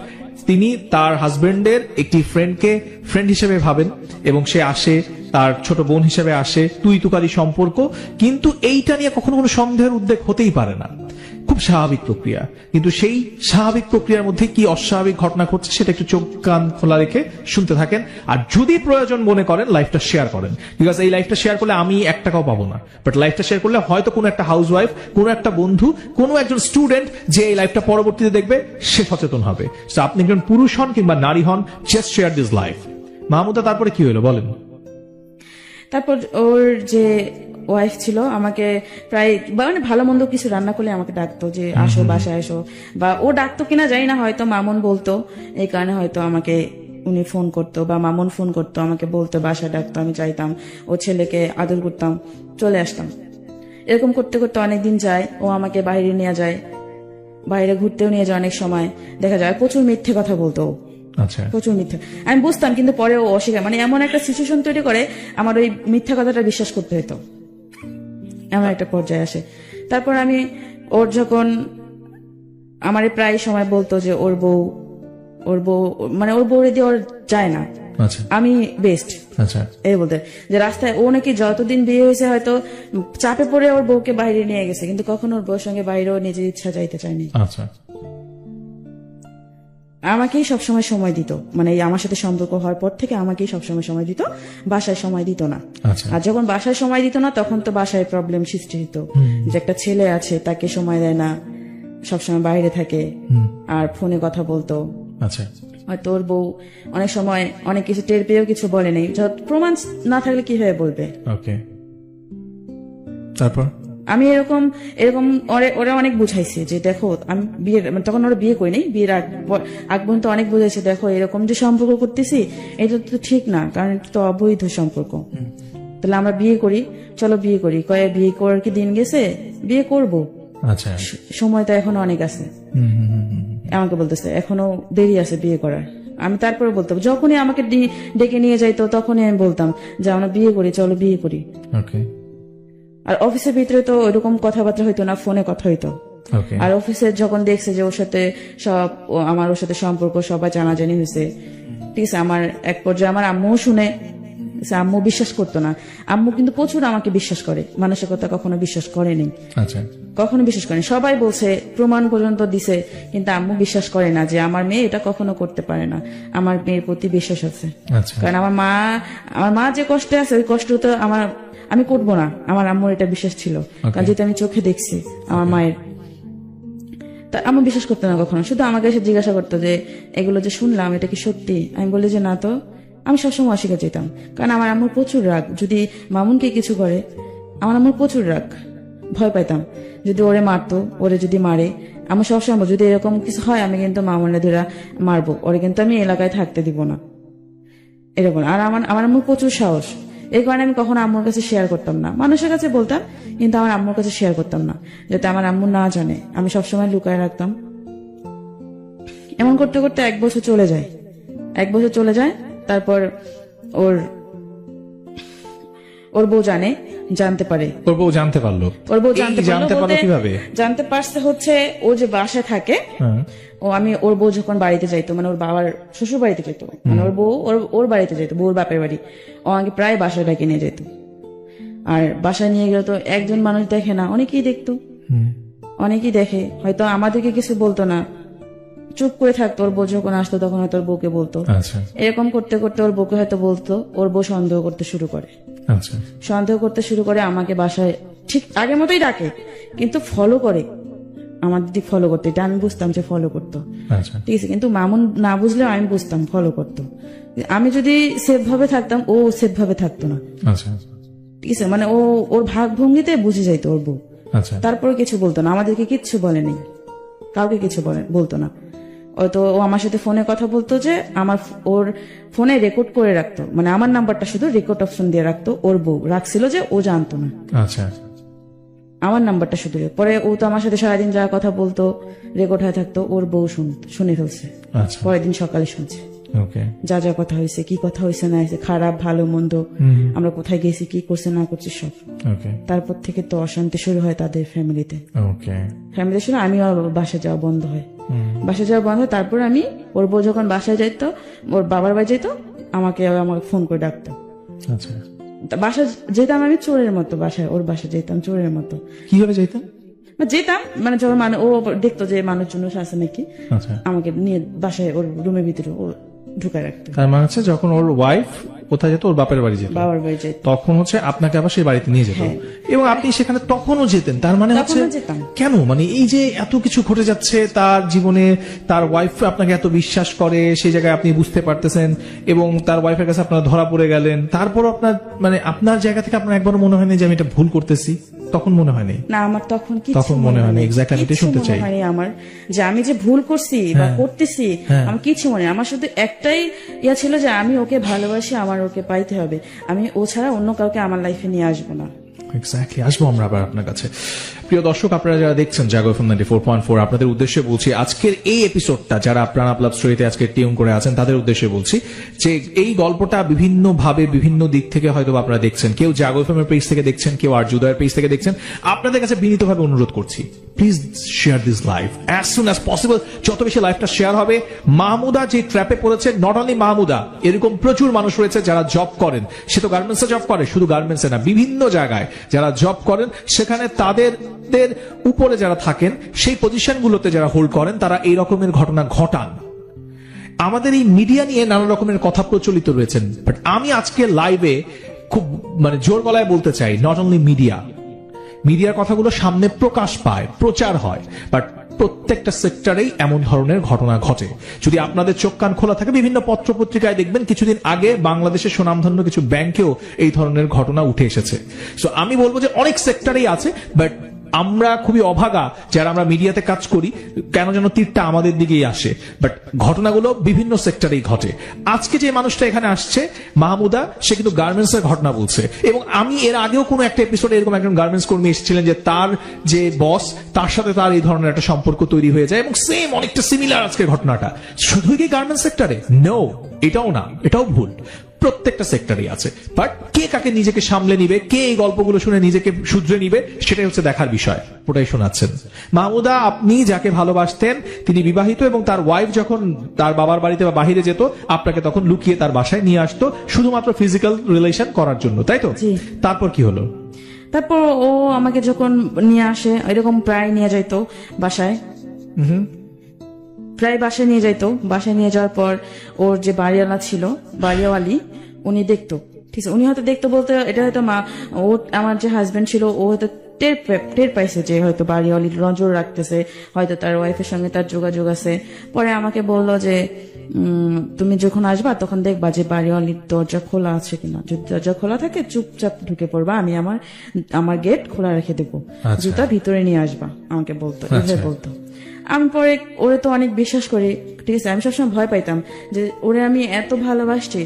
তিনি তার হাজবেন্ডের একটি ফ্রেন্ডকে ফ্রেন্ড হিসেবে ভাবেন, এবং সে আসে, তার ছোট বোন হিসেবে আসে, তুই তুকারি সম্পর্ক, কিন্তু এইটা নিয়ে কখনো কোনো সন্দেহের উদ্বেগ হতেই পারে না। খুব স্বাভাবিক প্রক্রিয়া, কিন্তু সেই স্বাভাবিক প্রক্রিয়ার মধ্যে কি অস্বাভাবিক ঘটনা ঘটছে সেটা একটু চোখ কান খোলা রেখে শুনতে থাকেন। আর যদি প্রয়োজন মনে করেন লাইফটা শেয়ার করেন, বিকজ এই লাইফটা শেয়ার করলে আমি 1 টাকাও পাবো না, বাট লাইফটা শেয়ার করলে হয়তো কোনো একটা হাউসওয়াইফ, কোনো একটা বন্ধু, কোনো একজন স্টুডেন্ট যে এই লাইফটা পরবর্তীতে দেখবে সে সচেতন হবে। তো আপনি একজন পুরুষ হন কিংবা নারী হন, just share this life. Mahmuda, তারপরে কি হলো বলেন? তারপর ওর যে ওয়াইফ ছিল আমাকে প্রায় মানে ভালো মন্দ কিছু রান্না করলে আমাকে ডাকতো যে আসো বাসায় এসো, বা ও ডাকতো কিনা জানি না, হয়তো মামুন বলতো, এই কারণে হয়তো আমাকে উনি ফোন করতো বা মামুন ফোন করতো, আমাকে বলতো, বাসায় ডাকতো, আমি চাইতাম, ও ছেলেকে আদর করতাম, চলে আসতাম। এরকম করতে করতে অনেকদিন যায়, ও আমাকে বাইরে নিয়ে যায়, বাইরে ঘুরতেও নিয়ে যায়, অনেক সময় দেখা যায় প্রচুর মিথ্যে কথা বলতো ও। আচ্ছা, প্রচুর মিথ্যা, আমি বুঝতাম, কিন্তু পরে ও অস্বীকার, মানে এমন একটা সিচুয়েশন তৈরি করে আমার ওই মিথ্যা কথাটা বিশ্বাস করতে হতো, এমন একটা পর্যায়ে আসে। তারপর আমি ওর যখন আমারে প্রায় সময় বলতো যে ওর বউ মানে ওর বউরে দিয়ে ওর যায় না, আচ্ছা, আমি বেস্ট, আচ্ছা, এই বলতে যে রাস্তায় ও নাকি যতদিন বিয়ে হয়েছে হয়তো চাপে পড়ে ওর বউকে বাইরে নিয়ে গেছে, কিন্তু কখনো ওর বউর সঙ্গে বাইরেও নিজের ইচ্ছা যাইতে চায়নি। আচ্ছা, আমাকেই সবসময় সময় দিত, মানে এই আমার সাথে সম্পর্ক হওয়ার পর থেকে আমাকেই সবসময় সময় দিত, বাসায় সময় দিত না। আচ্ছা, আর যখন বাসায় সময় দিত না তখন তো বাসায় প্রবলেম সৃষ্টি হতো, যে একটা ছেলে আছে তাকে সময় দেয় না, সবসময় বাইরে থাকে আর ফোনে কথা বলতো। আচ্ছা, হয়তো ওর বউ অনেক সময় অনেক কিছু টের পেয়েও কিছু বলে নেই, প্রমাণ না থাকলে কিভাবে বলবে। ওকে, তারপর আমি এরকম ওরা অনেক বুঝাইছে যে দেখো, আমি বিয়ের তখন ওরা বিয়ে করি নাই, বিয়ের আগ পর্যন্ত অনেক বুঝাইছে, দেখো এরকম যে সম্পর্ক করতেছি এটা তো ঠিক না, কারণ এটা তো অবৈধ সম্পর্ক, তাহলে আমরা বিয়ে করি, চলো বিয়ে করি। কয়ে বিয়ে করার কি দিন গেছে, বিয়ে করব, আচ্ছা, সময় তো এখনো অনেক আছে, আমাকে বলতেছে এখনো দেরি আছে বিয়ে করার। আমি তারপরে বলতাম, যখনই আমাকে ডেকে নিয়ে যাইতো তখনই আমি বলতাম যে আমরা বিয়ে করি, চলো বিয়ে করি। ওকে, আর অফিসের ভিতরে তো ওইরকম কথাবার্তা হইতো না, ফোনে কথা হইতো। ওকে, আর অফিসে যখন দেখছে যে ওর সাথে আমার ওর সাথে সম্পর্ক সবাই জানাজানি হয়েছে, ঠিক আছে, আমার এক পর্যায়ে আমার আম্মুও শুনে, আম্মু বিশ্বাস করতো না, আম্মু কিন্তু প্রচুর আমাকে বিশ্বাস করে, মানুষের কথা কখনো বিশ্বাস করেনি, আচ্ছা, কখনো বিশ্বাস করেনি, সবাই বলছে, প্রমাণ পর্যন্ত দিছে, কিন্তু আম্মু বিশ্বাস করে না যে আমার মেয়ে এটা কখনো করতে পারে না, আমার মেয়ের প্রতি বিশ্বাস আছে। আচ্ছা, কারণ আমার মা যে কষ্টে আছে ওই কষ্ট তো আমি করবো না, আমার আম্মুর এটা বিশ্বাস ছিল, কারণ যেটা আমি চোখে দেখছি আমার মায়ের। তা আমি বিশ্বাস করতো না কখনো, শুধু আমাকে এসে জিজ্ঞাসা করতো যে এগুলো যে শুনলাম এটা কি সত্যি, আমি বলি যে না, তো আমি সবসময় অস্বীকার যেতাম, কারণ আমার আম্মুর প্রচুর রাগ, যদি মামুনকে কিছু করে আমার আম্মুর প্রচুর রাগ, ভয় পাইতাম যদি ওরে মারতো, ওরে যদি মারে আমার সবসময় যদি এরকম কিছু হয় আমি কিন্তু মামুনের ধরে মারবো, ওরে কিন্তু আমি এলাকায় থাকতে দিব না, এরকম। আর আমার আম্মুর প্রচুর সাহস, এই কারণে আমি কখনো আম্মুর কাছে শেয়ার করতাম না, মানুষের কাছে বলতাম কিন্তু আমার আম্মুর কাছে শেয়ার করতাম না, যাতে আমার আম্মু না জানে, আমি সবসময় লুকায় রাখতাম। এমন করতে করতে 1 বছর চলে যায়, তারপর ওর বউ জানতে পারে, ওর বউ জানতে পারলো কিভাবে? জানতে পারছে হচ্ছে ও যে বাসায় থাকে, ওর বউ যখন বাড়িতে যাইতো, মানে ওর বাবার শ্বশুর বাড়িতে যেত, মানে ওর বউ ওর বাড়িতে যেত, বউর বাপের বাড়ি, ও আমাকে প্রায় বাসায় ডাকে নিয়ে যেত। আর বাসায় নিয়ে গেলে তো একজন মানুষ দেখে না, অনেকেই দেখতো, অনেকেই দেখে, হয়তো আমাদেরকে কিছু বলতো না, চুপ করে থাকতো, ওর বউ যখন আসতো তখন হয়তো ওর বউকে বলতো। এরকম করতে করতে ওর বউকে হয়তো বলতো, ওর বউ সন্দেহ করতে শুরু করে, আমাকে বাসায় ঠিক আগের মতোই ডাকে, কিন্তু ফলো করে, আমার দিদি ফলো করতো, এটা আমি বুঝতাম যে ফলো করতো, ঠিক আছে, কিন্তু মামুন না বুঝলেও আমি বুঝতাম ফলো করতো। আমি যদি সেফ ভাবে থাকতাম ও সেফ ভাবে থাকতো না, ঠিক আছে, মানে ওর ভাগ ভঙ্গিতে বুঝে যাইতো ওর বউ, তারপরে কিছু বলতো না, আমাদেরকে কিচ্ছু বলেনি, কাউকে কিছু বলতো না। হয়তো ও আমার সাথে ফোনে কথা বলতো যে ওর ফোনে রেকর্ড করে রাখতো, মানে আমার নাম্বারটা শুধু রেকর্ড অপশন দিয়ে রাখতো, ওর বউ রাখছিল যে ও জানতো না, আমার নাম্বারটা শুধু। পরে ও তো আমার সাথে সারাদিন যা কথা বলতো রেকর্ড হয়ে থাকতো, ওর বউ শুনে ফেলছে, পরের দিন সকালে শুনছে যা যা কথা হয়েছে, কি কথা হয়েছে না হয়েছে, খারাপ ভালো মন্দ, আমরা কোথায় গেছি, কি করছে না করছে সব। তারপর থেকে তো অশান্তি শুরু হয় তাদের ফ্যামিলিতে শুরু, আমি বাসায় যাওয়া বন্ধ হয়, তারপর আমি ওর বউ যখন বাসায় যাইতো, ওর বাবার বাড়ি যেত, আমাকে ফোন করে ডাকতো, বাসা যেতাম আমি চোরের মতো, ওর বাসায় যেতাম চোরের মতো। কিভাবে যেতাম? যেতাম, মানে যখন ও দেখতো যে মানুষজন আছে নাকি, আচ্ছা, আমাকে নিয়ে বাসায় ওর রুমের ভিতরে ও ঢুকায় রাখতো। তার মানে হচ্ছে যখন ওর ওয়াইফ কোথায় যেত, ওর বাপের বাড়ি যেত, বাবার বাড়ি যেত, তখন হচ্ছে আপনাকে আবার সেই বাড়িতে নিয়ে যেত, হ্যাঁ। এবং আপনি সেখানে তখনও যেতেন। তার মানে হচ্ছে তখনও যেতাম। কেন, মানে এই যে এত কিছু ঘটে যাচ্ছে তার জীবনে, তার ওয়াইফ আপনাকে এত বিশ্বাস করে, সেই জায়গায় আপনি বুঝতে পারতেছেন, এবং তার ওয়াইফের কাছে আপনারা ধরা পড়ে গেলেন, তারপর আপনার মানে আপনার জায়গা থেকে আপনার একবারও মনে হয়নি যে আমি এটা ভুল করতেছি? তখন মনে হয়নি? না, আমার তখন তখন মনে হয়নি। এক্স্যাক্টলি আমি এটাই শুনতে চাই। হয়নি আমার যে আমি যে ভুল করছি বা করতেছি, আমার কিছু মনে নেই। আমার শুধু একটাই ইয়া ছিল যে আমি ওকে ভালোবাসি, আমার ওকে পাইতে হবে, আমি ও ছাড়া অন্য কাউকে আমার লাইফে নিয়ে আসবো না। এক্স্যাক্টলি, আসবো আমরা আবার আপনার কাছে। প্রিয় দর্শক, আপনারা যারা দেখছেন জাগো এফএম 94.4, আপনাদের উদ্দেশ্যে বলছি আজকের এই এপিসোডটা, যারা প্রাণাপ লাভ স্টোরিতে আজকে টিউন করে আছেন তাদের উদ্দেশ্যে বলছি যে এই গল্পটা বিভিন্ন ভাবে বিভিন্ন দিক থেকে হয়তো আপনারা দেখছেন। কেউ জাগো এফএম এর পেজ থেকে দেখছেন, কেউ আর জুদয়ের পেজ থেকে দেখছেন। আপনাদের কাছে বিনীতভাবে অনুরোধ করছি, please share this live as soon as possible. যত বেশি লাইভটা শেয়ার হবে, মাহমুদা যে ট্র্যাপে পড়েছে, নট অনলি মাহমুদা, এরকম প্রচুর মানুষ রয়েছে যারা জব করেন। সে তো গার্মেন্টসে জব করে, শুধু গার্মেন্টসে না, বিভিন্ন জায়গায় যারা জব করেন, সেখানে তাদের উপরে যারা থাকেন, সেই পজিশনগুলোতে যারা হোল্ড করেন, তারা এই রকমের ঘটনা ঘটান। আমাদের এই মিডিয়া নিয়ে নানা রকমের কথা প্রচলিত রয়েছেন, বাট আমি আজকে লাইভে খুব মানে জোর গলায় বলতে চাই, নট অনলি মিডিয়ার কথাগুলো সামনে প্রকাশ পায়, প্রচার হয়, বাট প্রত্যেকটা সেক্টরেই এমন ধরনের ঘটনা ঘটে। যদি আপনাদের চোখ কান খোলা থাকে, বিভিন্ন পত্র পত্রিকায় দেখবেন কিছুদিন আগে বাংলাদেশের সুনামধন্য কিছু ব্যাংকেও এই ধরনের ঘটনা উঠে এসেছে। সো আমি বলবো যে অনেক সেক্টরেই আছে, বাট আমরা খুবই অভাগা যারা আমরা মিডিয়াতে কাজ করি, কেন যেন তীরটা আমাদের দিকেই আসে, বাট ঘটনাগুলো বিভিন্ন সেক্টরেই ঘটে। আজকে যে মানুষটা এখানে আসছে, মাহমুদা, সে কিন্তু গার্মেন্টস এর ঘটনা বলছে, এবং আমি এর আগেও কোনো একটা এপিসোডে এরকম একজন গার্মেন্টস কর্মী এসেছিলেন যে তার যে বস, তার সাথে তার এই ধরনের একটা সম্পর্ক তৈরি হয়ে যায়, এবং সেম অনেকটা সিমিলার আজকের ঘটনাটা। শুধুই কি গার্মেন্টস সেক্টরে? নো, এটাও না, এটাও ভুল। প্রত্যেকটা সেক্টরেই আছে, বাট কে কাকে নিজেকে সামলে নিবে, কে এই গল্পগুলো শুনে নিজেকে শুধরে নিবে, সেটাই হচ্ছে দেখার বিষয়। ওটাই শোনাচ্ছেন মাহমুদা। আপনি যাকে ভালোবাসতেন তিনি বিবাহিত, এবং তার ওয়াইফ যখন তার বাবার বাড়িতে বা বাহিরে যেত, আপনাকে তখন লুকিয়ে তার বাসায় নিয়ে আসতো শুধুমাত্র ফিজিক্যাল রিলেশন করার জন্য, তাই তো? তারপর কি হলো? তারপর ও আমাকে যখন নিয়ে আসে, এরকম প্রায় নিয়ে যাইতো বাসায়, প্রায় বাসায় নিয়ে যাইতো। বাসায় নিয়ে যাওয়ার পর ওর যে বাড়িওয়ালা ছিল, বাড়িওয়ালি, উনি দেখতো, ঠিক আছে, উনি হয়তো দেখতো বলতে এটা হয়তো ও আমার যে হাজবেন্ড ছিল, ও হয়তো টের পাইছে যে হয়তো বাড়িওয়ালি নজর রাখতেছে, হয়তো তার ওয়াইফের সঙ্গে তার যোগাযোগ আছে। পরে আমাকে বললো যে তুমি যখন আসবা তখন দেখবা যে বাড়িওয়ালির দরজা খোলা আছে কিনা। যদি দরজা খোলা থাকে চুপচাপ ঢুকে পড়বা, আমি আমার গেট খোলা রেখে দেবো, জুতা ভিতরে নিয়ে আসবা, আমাকে বলতো, এভাবে বলতো। আমি পরে ওরে তো অনেক বিশ্বাস করি, ঠিক আছে, আমি সবসময় ভয় পাইতাম যে ওরে আমি এত ভালোবাসছি,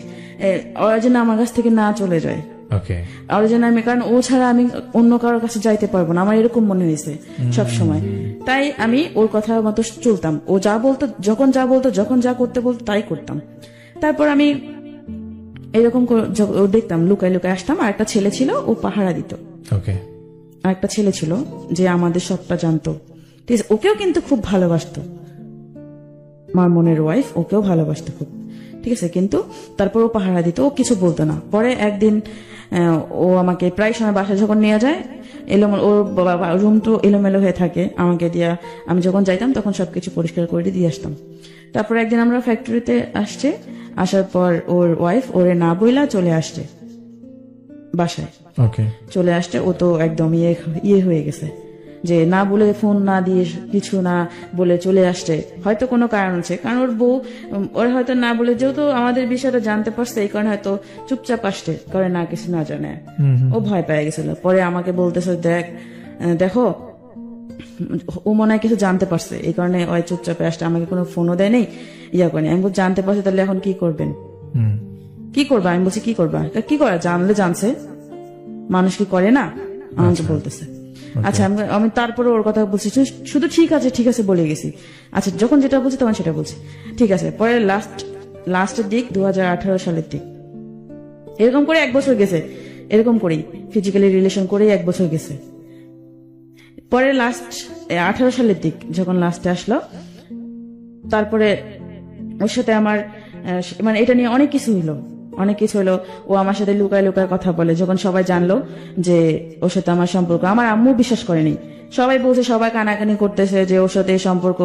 ওরা যেন আমার কাছ থেকে না চলে যায়, ওরা যেন আমি, কারণ ও ছাড়া আমি অন্য কারোর কাছে যাইতে পারবো না, আমার এরকম মনে হয়েছে সবসময়। তাই আমি ওর কথা মতো চলতাম, ও যা বলতো, যখন যা করতে বলতো তাই করতাম। তারপর আমি এরকম দেখতাম, লুকায় লুকায় আসতাম। আর একটা ছেলে ছিল, ও পাহারা দিত। আর একটা ছেলে ছিল যে আমাদের সবটা জানতো, ঠিক আছে, ওকেও কিন্তু খুব ভালোবাসতো, আমার মনের ওয়াইফ ওকেও ভালোবাসতো খুব, ঠিক আছে, কিন্তু তারপর ও পাহারা দিত, ও কিছু বলতো না। পরে একদিন ও আমাকে প্রায় সময় বাসায় যখন নিয়ে যায়, ওর রুম তো এলোমেলো হয়ে থাকে, আমাকে দিয়া, আমি যখন যাইতাম তখন সবকিছু পরিষ্কার করে দিয়ে আসতাম। তারপর একদিন আমরা ফ্যাক্টরিতে আসছে, আসার পর ওর ওয়াইফ ওরে না বইলা চলে আসছে বাসায়, চলে আসছে। ও তো একদম ইয়ে হয়ে গেছে যে না বলে, ফোন না দিয়ে, কিছু না বলে চলে আসছে, হয়তো কোনো কারণ আছে, কারণ ওর বউ ওর হয়তো না বলে, যেহেতু আমাদের বিষয়টা জানতে পারছে, এই কারণে হয়তো চুপচাপ আসতে করে, না কিছু না জানে, ও ভয় পেয়ে গেছিল। পরে আমাকে বলতেছে, দেখো ও মনে হয় কিছু জানতে পারছে, এই কারণে ওই চুপচাপে আসতে, আমাকে কোনো ফোনও দেয় নেই, ইয়া করেনি। আমি বলছি জানতে পারছে, তাহলে এখন কি করবেন, কি করবা? আমি বলছি কি করবা, কি করা, জানলে জানছে, মানুষ কি করে না, আমাকে বলতেছে। আচ্ছা, আমি তারপরে ওর কথা বলছি, শুধু ঠিক আছে বলে গেছি। আচ্ছা, যখন যেটা বলছি তখন সেটা বলছি, ঠিক আছে। পরে লাস্টের দিক 2018 সালের দিক, এরকম করে 1 বছর গেছে, এরকম করেই ফিজিক্যালি রিলেশন করেই 1 বছর গেছে। পরে 18 সালের দিক যখন লাস্টে আসলো, তারপরে ওর সাথে আমার মানে এটা নিয়ে অনেক কিছু হলো। ও আমার সাথে লুকায় লুকায় কথা বলে। যখন সবাই জানলো যে ওর সাথে আমার সম্পর্ক, আমার আম্মু বিশ্বাস করেনি, সবাই বলছে, সবাই কানাকানি করতেছে যে ওর সাথে এই সম্পর্ক,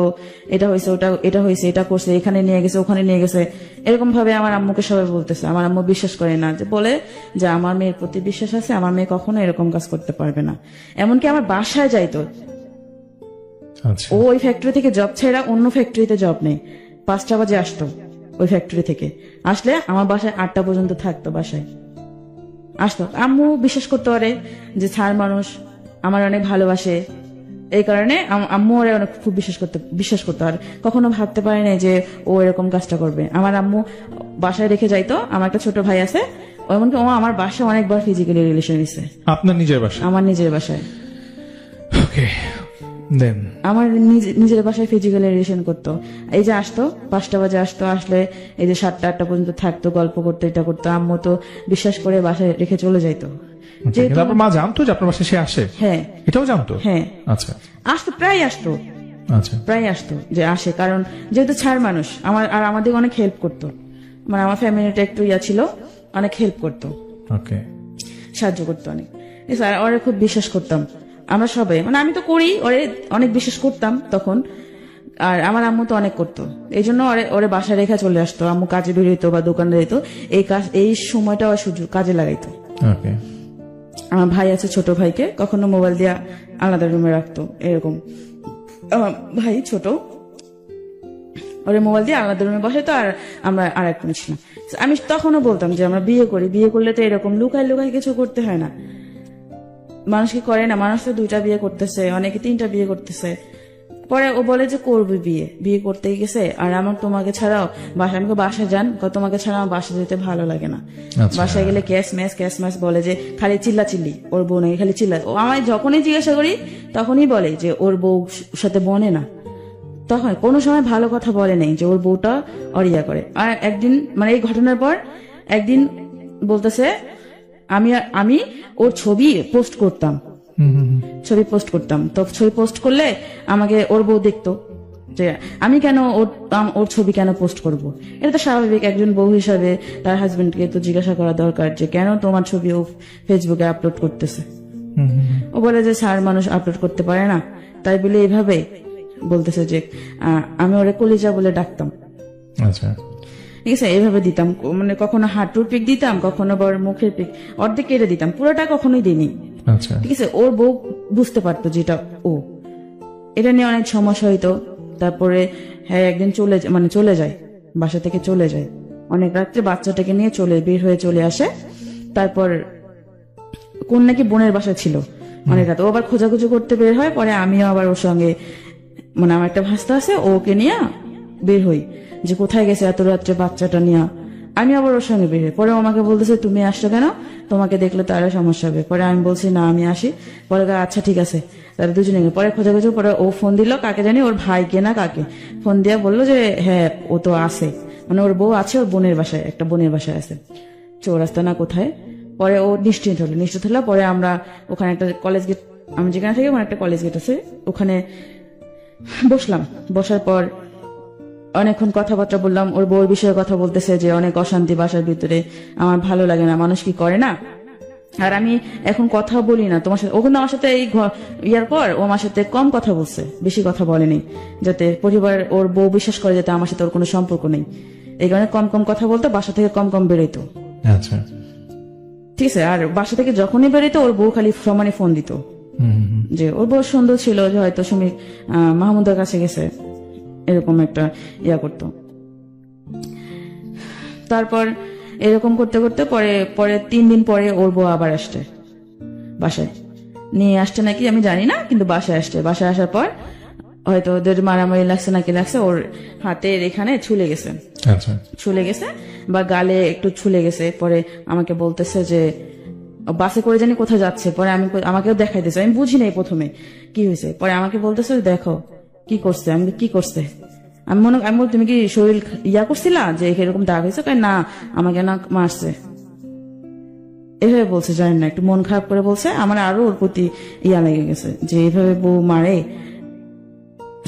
এটা হয়েছে, এটা হয়েছে, এটা করছে, এখানে নিয়ে গেছে, ওখানে নিয়ে গেছে, এরকম ভাবে আমার আম্মুকে সবাই বলতেছে। আমার আম্মু বিশ্বাস করে না, যে বলে যে আমার মেয়ের প্রতি বিশ্বাস আছে, আমার মেয়ে কখনো এরকম কাজ করতে পারবে না। এমনকি আমার বাসায় যাইতো, আচ্ছা ও ওই ফ্যাক্টরি থেকে জব ছেড়া অন্য ফ্যাক্টরিতে জব নেই, 5টা বাজে আসতো ওই ফ্যাক্টরি থেকে, আসলে আমার বাসায় 8টা পর্যন্ত থাকতো, বাসায় আসতো। আম্মু বিশ্বাস করতে পারে যে ছাড় মানুষ আমার অনেক ভালোবাসে, এই কারণে আম্মু ওরে অনেক খুব বিশ্বাস করতে পারে। কখনো ভাবতে পারে না যে ও এরকম কাজটা করবে। আমার আম্মু বাসায় রেখে যাইতো, আমার একটা ছোট ভাই আছে, এমনকি ও আমার বাসায় অনেকবার ফিজিক্যালি রিলেশন নিছে, আপনার নিজের বাসা? আমার নিজের বাসায়। ওকে, দেন আমার নিজের বাসায় ফিজিক্যালি রিলেশন করতো। এই যে আসতো 5টা বাজে আসতো, আসলে এই যে 7টা 8টা পর্যন্ত থাকতো, গল্প করতো, এটা করতো। আম্মু তো বিশ্বাস করে বাসায় রেখে চলে যাইতো। কিন্তু আপনার মা জানতো যে আপনার বাসায় সে আসে? হ্যাঁ, এটাও জানতো? হ্যাঁ, আচ্ছা আসতো, প্রায় আসতো, আচ্ছা প্রায় আসতো যে আসে, কারণ যেহেতু ছাড় মানুষ আর আমাদের অনেক হেল্প করতো, মানে আমার ফ্যামিলিটা একটু ছিল, অনেক হেল্প করতো, ওকে, সাহায্য করতো অনেক। স্যার ওরে খুব বিশ্বাস করতাম আমরা সবাই, মানে আমি তো করি, ওরে অনেক বিশ্বাস করতাম তখন। আর আমার আম্মু তো অনেক করতো, এই জন্য ওরে বাসায় রেখে চলে আসতো। আম্মু কাজে বেরোতো বা দোকানে যেত, এই সময়টা ওর সুযোগ কাজে লাগাইতো। ওকে, আমার ভাই আছে, ছোট ভাইকে কখনো মোবাইল দিয়া আলাদা রুমে রাখতো, এরকম। আমার ভাই ছোট, ওরে মোবাইল দিয়ে আলাদা রুমে বসে তো, আর আমরা আর এক রুমে ছিলাম। আমি তখনও বলতাম যে আমরা বিয়ে করি, বিয়ে করলে তো এরকম লুকাই লুকাই কিছু করতে হয় না, মানুষ কি করে না, মানুষ তো 2টা বিয়ে করতেছে, অনেকে 3টা বিয়ে করতেছে। পরে ও বলে যে করবে বিয়ে করতেই গেছে, আর আমার তোমাকে ছাড়াও আমাকে বাসায় যান, তোমাকে ছাড়া আমার বাসায় যেতে ভালো লাগে না। বাসায় গেলে ক্যাশ ম্যাচ বলে যে খালি চিল্লাচিল্লি, ওর বউ নাকি খালি চিল্লা। ও আমায় যখনই জিজ্ঞাসা করি তখনই বলে যে ওর বউ সাথে বনে না, তখন কোনো সময় ভালো কথা বলে নেই যে ওর বউটা অরিয়া করে। আর একদিন, মানে এই ঘটনার পর একদিন বলতেছে আমি ওর ছবি পোস্ট করতাম, তো ছবি পোস্ট করলে আমাকে ওর বউ দেখতো যে আমি কেন ওর ছবি কেন পোস্ট করব। এটা তো স্বাভাবিক, একজন বউ হিসাবে তার হাজবেন্ডকে তো জিজ্ঞাসা করা দরকার যে কেন তোমার ছবি ও ফেসবুকে আপলোড করতেছে। ও বলে যে স্যার মানুষ আপলোড করতে পারে না, তাই বলে এইভাবে বলতেছে যে আমি ওরে কলিজা বলে ডাকতাম। আচ্ছা, ঠিক আছে, এইভাবে দিতাম, মানে কখনো হাঁটুর পিক দিতাম, কখনো বড় মুখের পিক, অর্ধেক কেটে দিতাম, পুরোটা কখনোই দিইনি। আচ্ছা, ঠিক আছে, ওর বউ বুঝতে পারতো যেটা ও, এটা নিয়ে অনেক সমস্যা হইতো। তারপরে হ্যাঁ একদিন চলে যায়, বাসা থেকে চলে যায় অনেক রাত্রে, বাচ্চাটাকে নিয়ে বের হয়ে চলে আসে। তারপর কোন নাকি বোনের বাসা ছিল অনেক রাত, ও আবার খোঁজাখুঁজি করতে বের হয়। পরে আমিও আবার ওর সঙ্গে, মানে আমার একটা ভাস্তা আছে, ওকে নিয়ে বের হই যে কোথায় গেছে এত রাত্রে বাচ্চাটা নিয়ে। আমি আবার ওর সঙ্গে বের হই। পরে আমাকে বলতেছে তুমি আসছো কেন, তোমাকে দেখলে তো আরো সমস্যা হবে। পরে আমি বলছি না আমি আসি। পরে আচ্ছা ঠিক আছে, তারা দুজনে গেল। পরে খোঁজাখুঁজি, পরে ও ফোন দিল, কাকে জানি, ওর ভাইকে না কাকে ফোন দিয়ে বললো যে হ্যাঁ ও তো আছে, মানে ওর বউ আছে, ওর বোনের বাসায়, একটা বোনের বাসায় আছে, চৌরাস্তা না কোথায়। পরে ও নিশ্চিন্ত হলো। পরে আমরা ওখানে একটা কলেজ গেট, আমি যেখানে থাকি ওখানে একটা কলেজ গেট আছে, ওখানে বসলাম। বসার পর অনেকক্ষণ কথাবার্তা বললাম, ওর বউর বিষয়ে কথা বলতেছে যে অনেক অশান্তি বাসার ভিতরে, আমার ভালো লাগে না, মানুষ কি করে না। আর আমি এখন কথা বলি না তোমার সাথে, ও কিন্তু আমার সাথে এই ইয়ার পর ও আমার সাথে কম কথা বলছে, বেশি কথা বলেনি, যাতে পরিবার ওর বউ বিশ্বাস করে যাতে আমার সাথে ওর কোনো সম্পর্ক নেই, এই কারণে কম কথা বলতো, বাসা থেকে কম বেরোইতো। আচ্ছা, ঠিক আছে। আর বাসা থেকে যখনই বেরোইতো ওর বউ খালি সমানে ফোন দিত যে ওর বউ সুন্দর ছিল, যে হয়তো সুমি মাহমুদের কাছে গেছে, এরকম একটা ইয়া করতো। তারপর এরকম করতে করতে পরে 3 দিন পরে ওর বউ আবার আসছে, বাসায় নিয়ে আসছে নাকি আমি জানি না, কিন্তু বাসায় আসছে। বাসায় আসার পর হয়তো ওদের মারামারি লাগছে নাকি লাগছে, ওর হাতের এখানে ছুলে গেছে বা গালে একটু ছুলে গেছে। পরে আমাকে বলতেছে যে বাসে করে জানি কোথায় যাচ্ছে। পরে আমাকেও দেখাইতেছে, আমি বুঝি নাই প্রথমে কি হয়েছে। পরে আমাকে বলতেছে দেখো কি করছে। আমি কি করছে, আমি তুমি কি শরীর ইয়া করছিলা যে এরকম দাগ হয়েছে? না আমাকে না মারছে, এভাবে বলছে। জানি না, একটু মন খারাপ করে বলছে। আমার আরো ওর প্রতি ইয়া লেগে গেছে যে এইভাবে বউ মারে,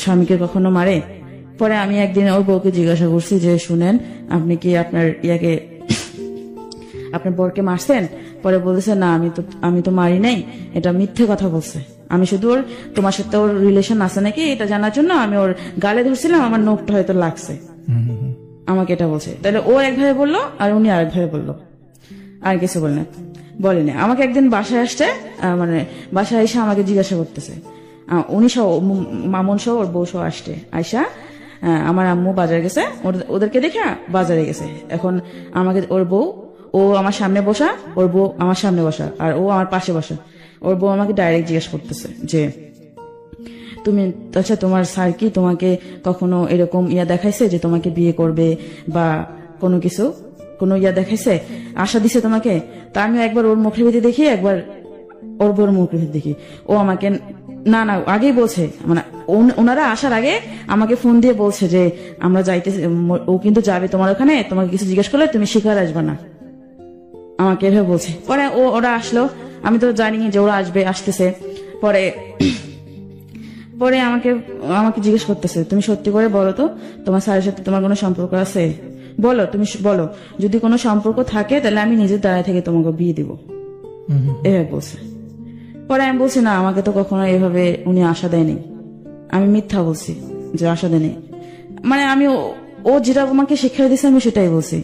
স্বামীকে কখনো মারে। পরে আমি একদিন ওর বউকে জিজ্ঞাসা করছি যে শুনেন আপনি কি আপনার আপনার বরকে মারছেন? পরে বলতেছে না আমি তো মারি নাই, এটা মিথ্যে কথা বলছে, আমি শুধু ওর তোমার সাথে ওর রিলেশন আছে নাকি এটা জানার জন্য আমি ওর গালে ধরছিলাম, আমার নখটা হয়তো লাগছে, আমাকে এটা বলছে। তাহলে ও একভাবে বললো আর উনি আরেকভাবে বললো, আর কিছু বলেনি। আমাকে একদিন বাসায় আসছে, মানে বাসায় এসে আমাকে জিজ্ঞাসা করতেছে, উনি সহ মামুন সহ ওর বউ সহ আসছে, আয়সা আমার আম্মু বাজারে গেছে, ওদেরকে দেখে বাজারে গেছে। এখন আমাকে ওর বউ, ও আমার সামনে বসা, ওর বউ আমার সামনে বসা, আর ও আমার পাশে বসা। ওর বউ আমাকে ডাইরেক্ট জিজ্ঞেস করতেছে যে তুমি, আচ্ছা তোমার স্যার কি তোমাকে কখনো এরকম দেখাইছে যে তোমাকে বিয়ে করবে বা কোনো কিছু, কোনো দেখাইছে, আশা দিছে তোমাকে? তা আমি একবার ওর মুখের ভিতরে দেখি, একবার ওর বউর মুখের ভিতরে দেখি। ও আমাকে না আগেই বলছে, মানে ওনারা আসার আগে আমাকে ফোন দিয়ে বলছে যে আমরা যাইতে, ও কিন্তু যাবে তোমার ওখানে, তোমাকে কিছু জিজ্ঞেস করলে তুমি শিকার আসবে না, আমাকে এভাবে বলছে। পরে ওরা আসলো, আমি তো জানি যে ওরা আসতেছে। পরে আমাকে জিজ্ঞেস করতেছে, তুমি সত্যি করে বলো তো তোমার স্যারের সাথে তোমার কোনো সম্পর্ক আছে? বলো, তুমি বলো, যদি কোনো সম্পর্ক থাকে তাহলে আমি নিজের দাঁড়ায় থেকে তোমাকে বিয়ে দিব, এভাবে বলছে। পরে আমি বলছি না, আমাকে তো কখনো এভাবে উনি আশা দেয়নি। আমি মিথ্যা বলছি যে আশা দেয়নি, মানে আমি ও যেটা আমাকে শিক্ষা দিয়েছে আমি সেটাই বলছি।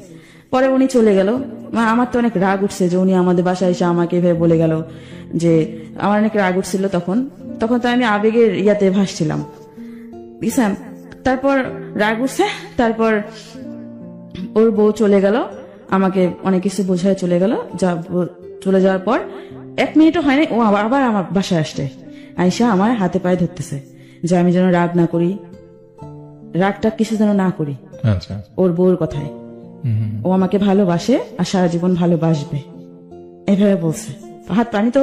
পরে উনি চলে গেল। আমার তো অনেক রাগ উঠছে যে উনি আমাদের বাসায় এসে আমাকে এভাবে বলে গেল, যে আমার অনেক রাগ উঠছিল তখন তো আমি আবেগের ভাসছিলাম, বুঝছেন। তারপর রাগ উঠছে, তারপর ওর বউ চলে গেল, আমাকে অনেক কিছু বোঝায় চলে গেল। চলে যাওয়ার পর 1 মিনিটও হয়নি, ও আবার আমার বাসায় আসছে, আয়সা আমার হাতে পায়ে ধরতেছে যে আমি যেন রাগ না করি, রাগটা কিছু যেন না করি ওর বউর কথায়। ও আমাকে ভালোবাসে আর সারা জীবন ভালোবাসবে, এভাবে বলছে। আমি তো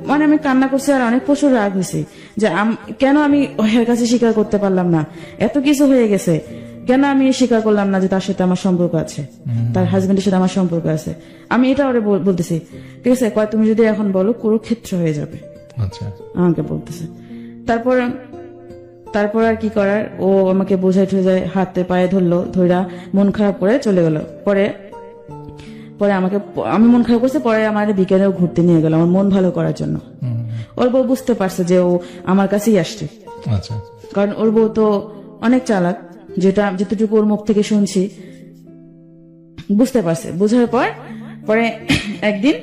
মানে আমি কান্না করছি আর অনেক প্রচুর রাগ হয়েছি যে কেন আমি ওর কাছে স্বীকার করতে পারলাম না, এত কিছু হয়ে গেছে, কেন আমি স্বীকার করলাম না যে তার সাথে আমার সম্পর্ক আছে, তার হাজবেন্ডের সাথে আমার সম্পর্ক আছে। আমি এটা ওরে বলতেছি, ঠিক আছে তুমি যদি এখন বলো কুরুক্ষেত্র হয়ে যাবে, আমাকে বলতেছে। তারপর আর কি করার, ও আমাকে বোঝাই ঠোঝাই হাতে পায়ে ধরলো, ধৈরা মন খারাপ করে চলে গেল। পরে আমি মন খারাপ করছে, পরে আমার বিকেলেও ঘুরতে নিয়ে গেল আমার মন ভালো করার জন্য। ওর বউ বুঝতে পারছে যে ও আমার কাছেই আসছে, কারণ ওর বউ তো অনেক চালাক, যেটুকু ওর মুখ থেকে শুনছি বুঝতে পারছে। বোঝার পরে একদিন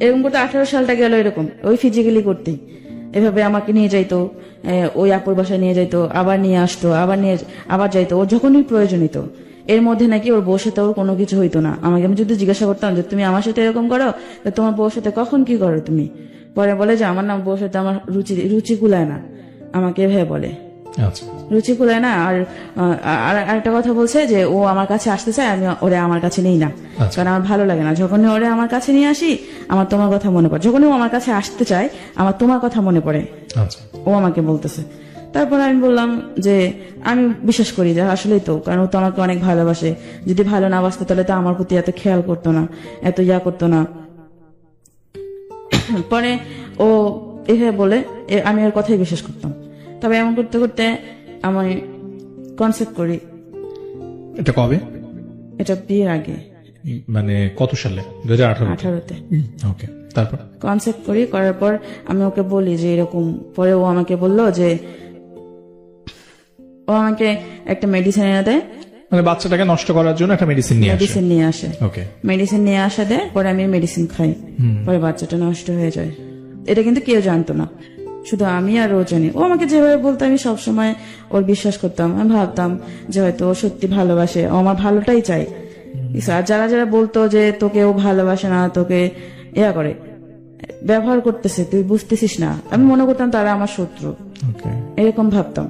এরকম করতে 18 সালটা গেল, এরকম ওই ফিজিক্যালি করতেই এভাবে আমাকে নিয়ে যাইতো, ওই আপুর বাসায় নিয়ে যাইতো, আবার নিয়ে আসতো, আবার যাইতো ওর যখনই প্রয়োজন হইতো। এর মধ্যে নাকি ওর বউর সাথে ওর কোনো কিছু হইতো না। আমি যদি জিজ্ঞাসা করতাম যে তুমি আমার সাথে এরকম করো, তোমার বউর সাথে কখন কি করো তুমি? পরে বলে যে আমার নাম বউর সাথে আমার রুচি কুলায় না, আমাকে এভাবে বলে রুচি কুলায় না। আর একটা কথা বলছে যে ও আমার কাছে আসতে চায়, আমি ওরে আমার কাছে নেই না, কারণ আমার ভালো লাগে না। যখনই ওরে আমার কাছে নিয়ে আসি আমার তোমার কথা মনে পড়ে, যখনই ও আমার কাছে আসতে চায় আমার তোমার কথা মনে পড়ে, ও আমাকে বলতেছে। তারপর আমি বললাম যে আমি বিশ্বাস করি যে আসলেই তো, কারণ ও তো আমাকে অনেক ভালোবাসে, যদি ভালো না বাসতো তাহলে তো আমার প্রতি এত খেয়াল করতো না, এত করতো না। পরে ও এভাবে বলে আমি ওর কথাই বিশ্বাস করতাম। তবে এমন করতে করতে আমি কনসেপ্ট করি। এটা কবে? এটা বিয়ের আগে, মানে কত সালে? 2018-তে। ওকে, তারপর কনসেপ্ট করার পর আমি ওকে বলি যে এরকম। পরে ও আমাকে বললো যে ও আমাকে একটা মেডিসিন এনে দেয়, মানে বাচ্চাটাকে নষ্ট করার জন্য একটা মেডিসিন নিয়ে আসে। ওকে, মেডিসিন নিয়ে আসা দেয়, পরে আমি মেডিসিন খাই, পরে বাচ্চাটা নষ্ট হয়ে যায়। এটা কিন্তু কেউ জানতো না, শুধু আমি আর ও জানি। ও আমাকে যেভাবে বলতো আমি সবসময় ওর বিশ্বাস করতাম। আমি ভাবতাম যে হয়তো ও সত্যি ভালোবাসে, ও আমার ভালোটাই চাই। আর যারা বলতো যে তোকে ও ভালোবাসে না, তোকে করে ব্যবহার করতেছে, তুই বুঝতেছিস না, আমি মনে করতাম তারা আমার শত্রু, এরকম ভাবতাম।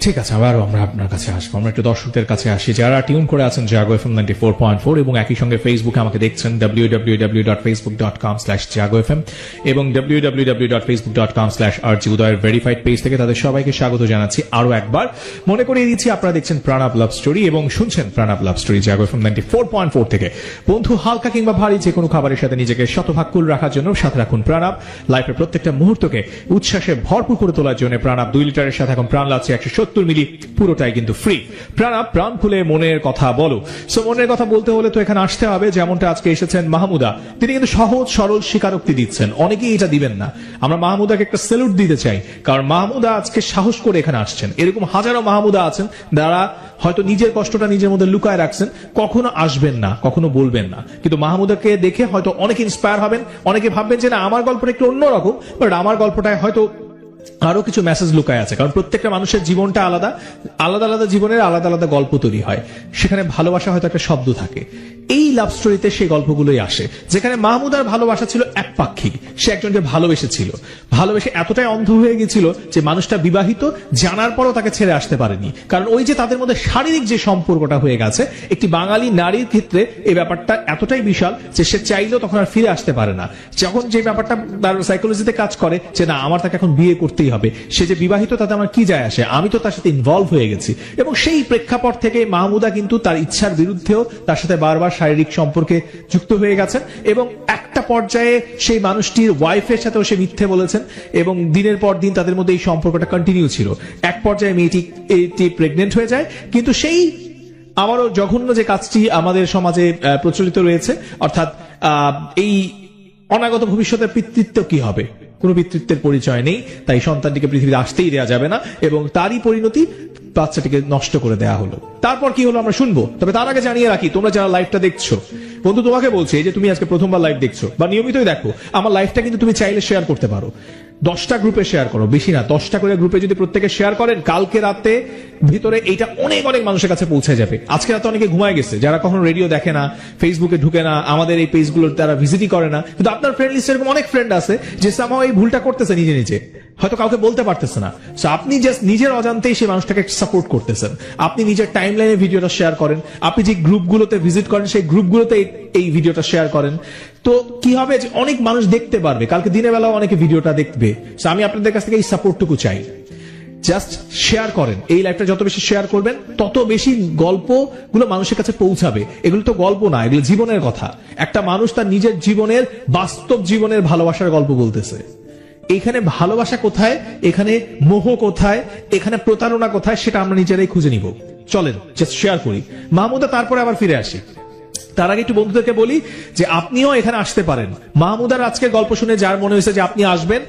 ঠিক আছে, আবারও আমরা আপনার কাছে আসবো। আমরা একটু দর্শকদের কাছে আসি যারা টিউন করে আছেন জাগো FM 94.4 এবং একই সঙ্গে ফেসবুকে আমাকে দেখছেন www.facebook.com/jagofm এবং www.facebook.com/rjudoyer ভেরিফাইড পেজ থেকে। তাদের সবাইকে স্বাগত জানাচ্ছি আরো একবার। মনে করিয়ে দিচ্ছি আপনারা দেখছেন প্রণব লাভ স্টোরি এবং শুনছেন প্রণব লাভ স্টোরি জাগো FM 94.4 থেকে। বন্ধু, হালকা কিংবা ভারী যে কোনো খাবারের সাথে নিজেকে শতভাগ কুল রাখার জন্য সাথে রাখুন প্রণব। লাইফের প্রত্যেকটা মুহূর্তকে উচ্ছ্বাসে ভরপুর করে তোলার জন্য প্রণব 2 লিটারের সাথে এখন প্রাণ লাগছে 170 $75 মিলি, পুরোটাই কিন্তু ফ্রি। প্রাণা, প্রাণ খুলে মনের কথা বলো। সো মনের কথা বলতে হলে তো এখানে আসতে হবে, যেমনটা আজকে এসেছেন মাহমুদা, তিনি কিন্তু সহজ সরল স্বীকারোক্তি দিচ্ছেন, অনেকেই এটা দিবেন না। আমরা মাহমুদাকে একটা স্যালুট দিতে চাই, কারণ মাহমুদা আজকে সাহস করে এখানে আসছেন। এরকম হাজারো মাহমুদা আছেন যারা হয়তো নিজের কষ্টটা নিজের মধ্যে লুকায় রাখছেন, কখনো আসবেন না, কখনো বলবেন না, কিন্তু মাহমুদাকে দেখে হয়তো অনেকে ইন্সপায়ার হবেন, অনেকে ভাববেন যে না আমার গল্পটা একটু অন্যরকম, বাট আমার গল্পটায় হয়তো আরো কিছু মেসেজ লুকায় আছে। কারণ প্রত্যেকটা মানুষের জীবনটা আলাদা, আলাদা আলাদা জীবনের আলাদা আলাদা গল্প তৈরি হয়, সেখানে ভালোবাসা হয়তো একটা শব্দ থাকে। এই লাভ স্টোরিতে সেই গল্পগুলোই আসে, যেখানে মাহমুদার ভালোবাসা ছিল একপাক্ষিক। সে একজনকে ভালোবেসেছিল, ভালোবেসে এতটাই অন্ধ হয়ে গেছিল যে মানুষটা বিবাহিত জানার পরও তাকে ছেড়ে আসতে পারেনি। কারণ ওই যে তাদের মধ্যে শারীরিক যে সম্পর্কটা হয়ে গেছে, একটি বাঙালি নারীর ক্ষেত্রে এই ব্যাপারটা এতটাই বিশাল যে সে চাইলেও তখন আর ফিরে আসতে পারে না। যখন যে ব্যাপারটা তার সাইকোলজিতে কাজ করে যে না আমার তাকে এখন বিয়ে করতেই হবে, সে যে বিবাহিত তাতে আমার কি যায় আসে, আমি তো তার সাথে ইনভলভ হয়ে গেছি। এবং সেই প্রেক্ষাপট থেকে মাহমুদা কিন্তু তার ইচ্ছার বিরুদ্ধেও তার সাথে বারবার শারীরিক সম্পর্কে যুক্ত হয়ে গেছেন, এবং একটা পর্যায়ে সেই মানুষটির ওয়াইফের সাথেও সে মিথ্যে বলেছেন, এবং দিনের পর দিন তাদের মধ্যে এই সম্পর্কটা কন্টিনিউ ছিল। এক পর্যায়ে মেয়েটি প্রেগনেন্ট হয়ে যায়, কিন্তু সেই আবারও জঘন্য যে কাজটি আমাদের সমাজে প্রচলিত রয়েছে, অর্থাৎ এই অনাগত ভবিষ্যতের পিতৃত্ব কি হবে, কোনো পিতৃত্বের পরিচয় নেই, তাই সন্তানটিকে পৃথিবীতে আসতেই দেওয়া যাবে না, এবং তারই পরিণতি বাচ্চাটিকে নষ্ট করে দেওয়া হলো। তারপর কি হলো আমরা শুনবো, তবে তার আগে জানিয়ে রাখি, তোমরা যারা লাইভটা দেখছো, বন্ধু তোমাকে বলছি যে তুমি আজকে প্রথমবার লাইভ দেখছো বা নিয়মিতই দেখো, আমার লাইভটা কিন্তু তুমি চাইলে শেয়ার করতে পারো। 10টা গ্রুপে শেয়ার করো, বেশি না 10টা করে গ্রুপে যদি প্রত্যেকে শেয়ার করেন, কালকে রাতে ভিতরে এইটা অনেক অনেক মানুষের কাছে পৌঁছে যাবে। আজকে রাতে অনেকে ঘুমায় গেছে, যারা কখনো রেডিও দেখে না, ফেসবুকে ঢুকে না, আমাদের এই পেজগুলোর তারা ভিজিটই করে না, কিন্তু আপনার ফ্রেন্ড লিস্টে এরকম অনেক ফ্রেন্ড আছে যে সামহাও এই ভুলটা করতেছে নিজে নিজে, হয়তো কাউকে বলতে পারতেছে না। সো আপনি জাস্ট নিজের অজান্তেই সেই মানুষটাকে সাপোর্ট করতেছেন। আপনি নিজের টাইম লাইনে ভিডিওটা শেয়ার করেন, আপনি যে গ্রুপগুলোতে ভিজিট করেন সেই গ্রুপগুলোতে এই ভিডিওটা শেয়ার করেন, তো কি হবে যে অনেক মানুষ দেখতে পারবে, কালকে দিনের বেলাও অনেকে ভিডিওটা দেখবে। সো আমি আপনাদের কাছ থেকে এই সাপোর্টটুকু চাই, জাস্ট শেয়ার করেন। এই লাইভটা যত বেশি শেয়ার করবেন তত বেশি গল্পগুলো মানুষের কাছে পৌঁছাবে। এগুলো তো গল্প না, এগুলো জীবনের কথা। একটা মানুষ তার নিজের জীবনের, বাস্তব জীবনের ভালোবাসার গল্প বলতেছে। এখানে ভালোবাসা কোথায়, এখানে মোহ কোথায়, এখানে প্রতারণা কোথায়, সেটা আমরা নিজেরাই খুঁজে নিব। চলেন জাস্ট শেয়ার করি। মাহমুদা তারপরে আবার ফিরে আসি। তার আগে একটু বন্ধুদেরকে বলি যে আপনিও এখানে আসতে পারেন। মাহমুদার আজকের গল্প শুনে যার মনে হয়েছে যে আপনি আসবেন,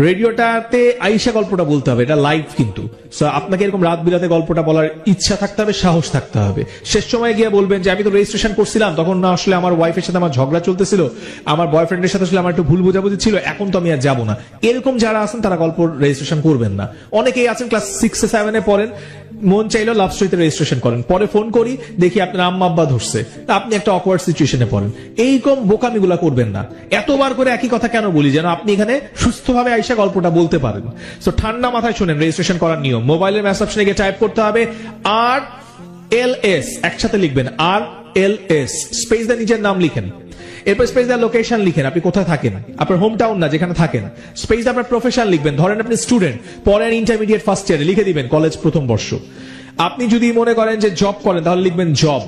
রেডিওটাতে আইসা গল্পটা বলতে হবে, এটা লাইভ কিন্তু। সো আপনাকে এরকম রাত বিরাতে গল্পটা বলার ইচ্ছা থাকতে হবে, সাহস থাকতে হবে। শেষ সময় গিয়ে বলবেন যে আমি তো রেজিস্ট্রেশন করছিলাম, তখন না আসলে আমার ওয়াইফের সাথে আমার ঝগড়া চলতেছিল, আমার বয়ফ্রেন্ডের সাথে আসলে আমার একটু ভুল বোঝাবুঝি ছিল, এখন তো আমি আর যাবো না। এরকম যারা আছেন তারা গল্প রেজিস্ট্রেশন করবেন না। অনেকেই আছেন ক্লাস 6-7 পড়েন, মন চাইলেও লাভ স্টোরিতে রেজিস্ট্রেশন করেন, পরে ফোন করি দেখি আপনার আম্মা আব্বা ধরছে, আপনি একটা অকওয়ার্ড সিচুয়েশনে পড়েন। এইরকম বোকামিগুলা করবেন না। এতবার করে একই কথা কেন বলি, যেন আপনি এখানে সুস্থভাবে আইসা গল্পটা বলতে পারেন। সো ঠান্ডা মাথায় শুনেন রেজিস্ট্রেশন করার নিয়ম। মোবাইলের মেসেজ অপশনে গিয়ে টাইপ করতে হবে RLS, একসাথে লিখবেন RLS, স্পেস দিয়ে নিজের নাম লিখেন, এরপর স্পেস দিয়ে লোকেশন লিখেন, আপনি কোথায় থাকেন, আপনার হোম টাউন না যেখানে থাকেন। স্পেস দিয়ে আপনার প্রফেশন লিখবেন, ধরেন আপনি স্টুডেন্ট, পরের ইন্টারমিডিয়েট ফার্স্ট ইয়ারে লিখে দিবেন কলেজ প্রথম বর্ষ। আপনি যদি মনে করেন যে জব করেন তাহলে লিখবেন জব।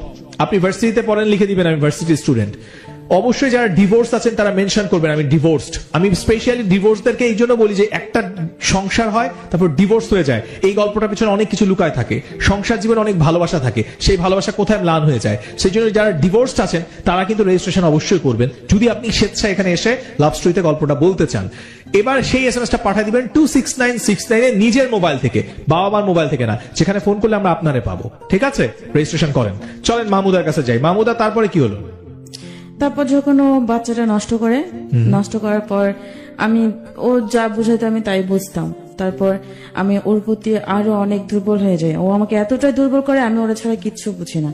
আপনি ভার্সিটিতে পড়েন লিখে দিবেন আমি ভার্সিটি স্টুডেন্ট। অবশ্যই যারা ডিভোর্স আছেন তারা মেনশন করবেন আমি ডিভোর্সড। আমি স্পেশালি ডিভোর্সদেরকে এই জন্য বলি যে একটা সংসার হয় তারপর ডিভোর্স হয়ে যায়, এই গল্পটার পিছনে অনেক কিছু লুকায় থাকে। সংসার জীবনে অনেক ভালোবাসা থাকে, সেই ভালোবাসা কোথায় ম্লান হয়ে যায়। সেই জন্য যারা ডিভোর্সড আছেন তারা কিন্তু রেজিস্ট্রেশন অবশ্যই করবেন, যদি আপনি স্বেচ্ছায় এখানে এসে লাভ স্টোরিতে গল্পটা বলতে চান। এবার সেই এসএমএসটা পাঠিয়ে দিবেন 26969 নিজের মোবাইল থেকে, বাবা মার মোবাইল থেকে না, যেখানে ফোন করলে আমরা আপনারে পাবো। ঠিক আছে, রেজিস্ট্রেশন করেন। চলেন মাহমুদার কাছে যাই। মাহমুদা তারপরে কি হলো? তারপর যখন ও বাচ্চাটা নষ্ট করার পর আমি ও যা বুঝাইতো আমি তাই বুঝতাম। তারপর আমি ওর প্রতি আরো অনেক দুর্বল হয়ে যাই। ও আমাকে এতটাই দুর্বল করে আমি ওরা ছাড়া কিচ্ছু বুঝি না।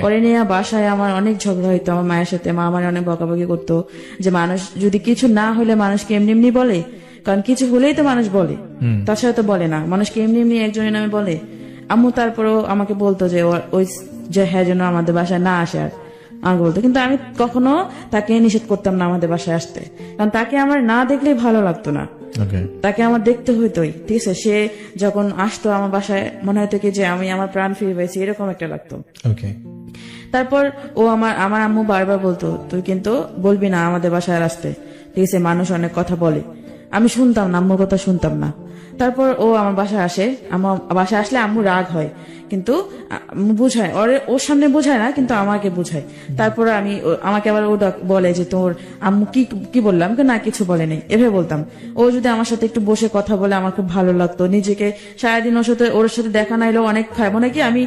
পরে নিয়ে বাসায় আমার অনেক ঝগড়া হইতো আমার মায়ের সাথে। মা আমার অনেক বকাবকি করতো যে মানুষ যদি কিছু না হলে মানুষকে এমনি এমনি বলে, কারণ কিছু হলেই তো মানুষ বলে, তাছাড়া তো বলে না। মানুষকে এমনি এমনি একজনের নামে বলে। আম্মু তারপরও আমাকে বলতো যে ওই যে হ্যাঁ যেন আমাদের বাসায় না আসে আর আমাকে বলতো, কিন্তু আমি কখনো তাকে নিষেধ করতাম না আমাদের বাসায় আসতে, কারণ তাকে আমার না দেখলেই ভালো লাগতো না, তাকে আমার দেখতে হইতোই। ঠিক আছে, সে যখন আসতো আমার বাসায় মনে হতো কি যে আমি আমার প্রাণ ফিরে পেয়েছি, এরকম একটা লাগতো। তারপর ও আমার আম্মু বারবার বলতো তুই কিন্তু বলবি না আমাদের বাসায় আসতে, ঠিক আছে, মানুষ অনেক কথা বলে। আমি শুনতাম না, আম্মুর কথা শুনতাম না। তারপর ও আমার বাসায় আসে, আমার বাসায় আসলে আম্মু রাগ হয়, কিন্তু বুঝায়, ওর সামনে বোঝায় না, কিন্তু আমাকে বোঝায়। তারপর আমাকে আবার ও বলে যে তোর আম্মু কি বললাম, না কিছু বলে নেই, এভাবে বলতাম। ও যদি আমার সাথে একটু বসে কথা বলে আমার খুব ভালো লাগতো। নিজেকে সারাদিন ওর সাথে দেখা নাইলেও অনেক খায়, মনে কি আমি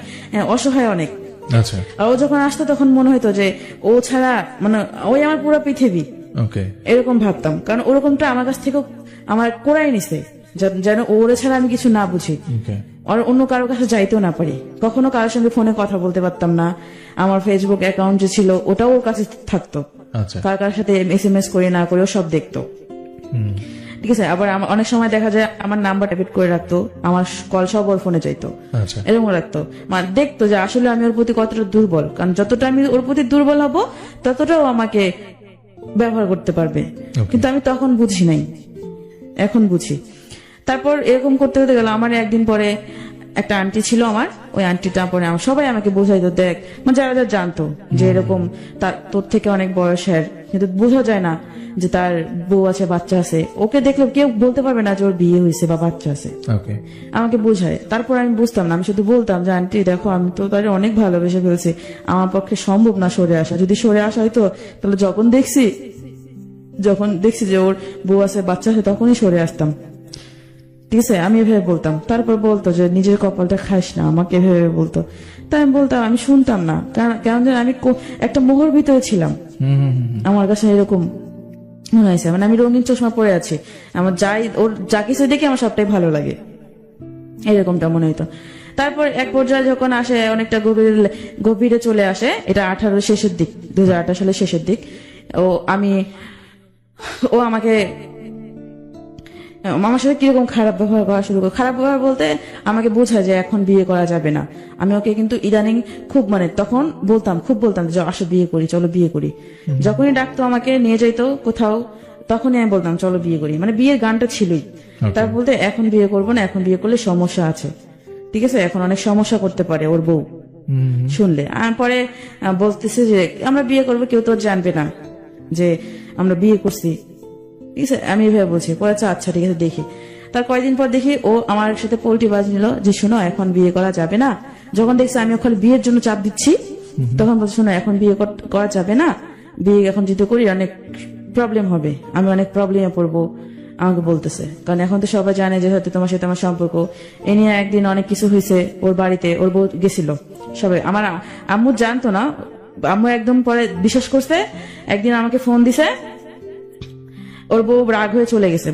অসহায় অনেক। আচ্ছা। আর ও যখন আসতো তখন মনে হতো যে ও ছাড়া মানে ওই আমার পুরো পৃথিবী, ওকে। এরকম ভাবতাম। কারণ ওরকমটা আমার কাছ থেকে আমার কোরাই নিছে, যেন ওরে ছাড়া আমি কিছু না বুঝি, আর অন্য কারোর কাছে যাইতেও না পারি। কখনো কারোর সঙ্গে ফোনে কথা বলতে পারতাম না। আমার ফেসবুক অ্যাকাউন্ট যে ছিল ওটাও ওর কাছে থাকতো, কার সাথে SMS করে না করে ও সব দেখতো। ঠিক আছে। আবার অনেক সময় দেখা যায় আমার নাম্বার ট্যাপেট করে রাখতো, আমার কল সব ওর ফোনে যাইতো, এরকম রাখতো। মানে দেখতো যে আসলে আমি ওর প্রতি কতটা দুর্বল, কারণ যতটা আমি ওর প্রতি দুর্বল হব ততটাও আমাকে ব্যবহার করতে পারবে। কিন্তু আমি তখন বুঝি নাই, এখন বুঝি। তারপর এরকম করতে করতে গেল। আমার একদিন পরে একটা আন্টি ছিল আমার, ওই আন্টিটা পরে সবাই আমাকে বোঝাইতো, দেখ মানে যারা যারা জানতো যে এরকম তোর থেকে অনেক বয়সের, কিন্তু বোঝা যায় না যে তার বউ আছে, বাচ্চা আছে। ওকে দেখলে কেউ বলতে পারবে না যে ওর বিয়ে হয়েছে বা বাচ্চা আছে, আমাকে বোঝায়। তারপর আমি বুঝতাম না, আমি শুধু বলতাম যে আন্টি দেখো আমি তো তার অনেক ভালোবেসে ফেলছি, আমার পক্ষে সম্ভব না সরে আসা। যদি সরে আসা হয়তো তাহলে যখন দেখছি যে ওর বউ আছে, বাচ্চা আছে, তখনই সরে আসতাম। ঠিক আছে, আমি এভাবে বলতাম। তারপর বলতো যে নিজের কপালটা খাইস না, আমাকে এভাবে বলতো। তাই আমি বলতাম, আমি শুনতাম না, কেন যেন আমি একটা মোহর ভিতরে ছিলাম। আমার কাছে এরকম মনে হয়েছে, মানে আমি রঙিন চশমা পরে আছি, আমার ওর যা কিছু দেখে আমার সবটাই ভালো লাগে, এরকমটা মনে হইতো। তারপর এক পর্যায়ে যখন আসে, অনেকটা গভীরে চলে আসে, এটা 2018 শেষের দিক, 2018 সালের শেষের দিক। ও আমাকে আমার সাথে কিরকম খারাপ ব্যবহার করা শুরু করে। খারাপ ব্যবহার বলতে আমাকে বোঝায় যে এখন বিয়ে করা যাবে না। আমি ওকে কিন্তু ইদানিং খুব তখন খুব বলতাম যে আসো বিয়ে করি, চলো বিয়ে করি। যখনই ডাকতো আমাকে নিয়ে যাইতো কোথাও, তখনই আমি বলতাম চলো বিয়ে করি, মানে বিয়ের গানটা ছিলই। তার বলতে এখন বিয়ে করবো না, এখন বিয়ে করলে সমস্যা আছে। ঠিক আছে, এখন অনেক সমস্যা করতে পারে ওর বউ শুনলে। আর পরে বলতেছে যে আমরা বিয়ে করবো, কেউ তো জানবে না যে আমরা বিয়ে করছি। ঠিক আছে, আমি এভাবে বলছি। পরে আচ্ছা ঠিক আছে দেখি। তার কয়েকদিন পর দেখি ও আমার সাথে পোল্টি বাজ নিল যে শোনো এখন বিয়ে করা যাবে না। যখন দেখছি আমি ওখানে বিয়ের জন্য চাপ দিচ্ছি, তখন বলছি শোনো এখন বিয়ে করা যাবে না, বিয়ে এখন যদি করি অনেক প্রবলেম হবে, আমি অনেক প্রবলেমে পড়বো, আমাকে বলতেছে। কারণ এখন তো সবাই জানে যে হয়তো তোমার সাথে আমার সম্পর্ক। এ নিয়ে একদিন অনেক কিছু হয়েছে ওর বাড়িতে, ওর বউ গেছিল সবাই। আমার আম্মু জানতো না, আম্মু একদম পরে বিশ্বাস করছে। একদিন আমাকে ফোন দিছে, ওর বউ রাগ হয়ে চলে গেছে,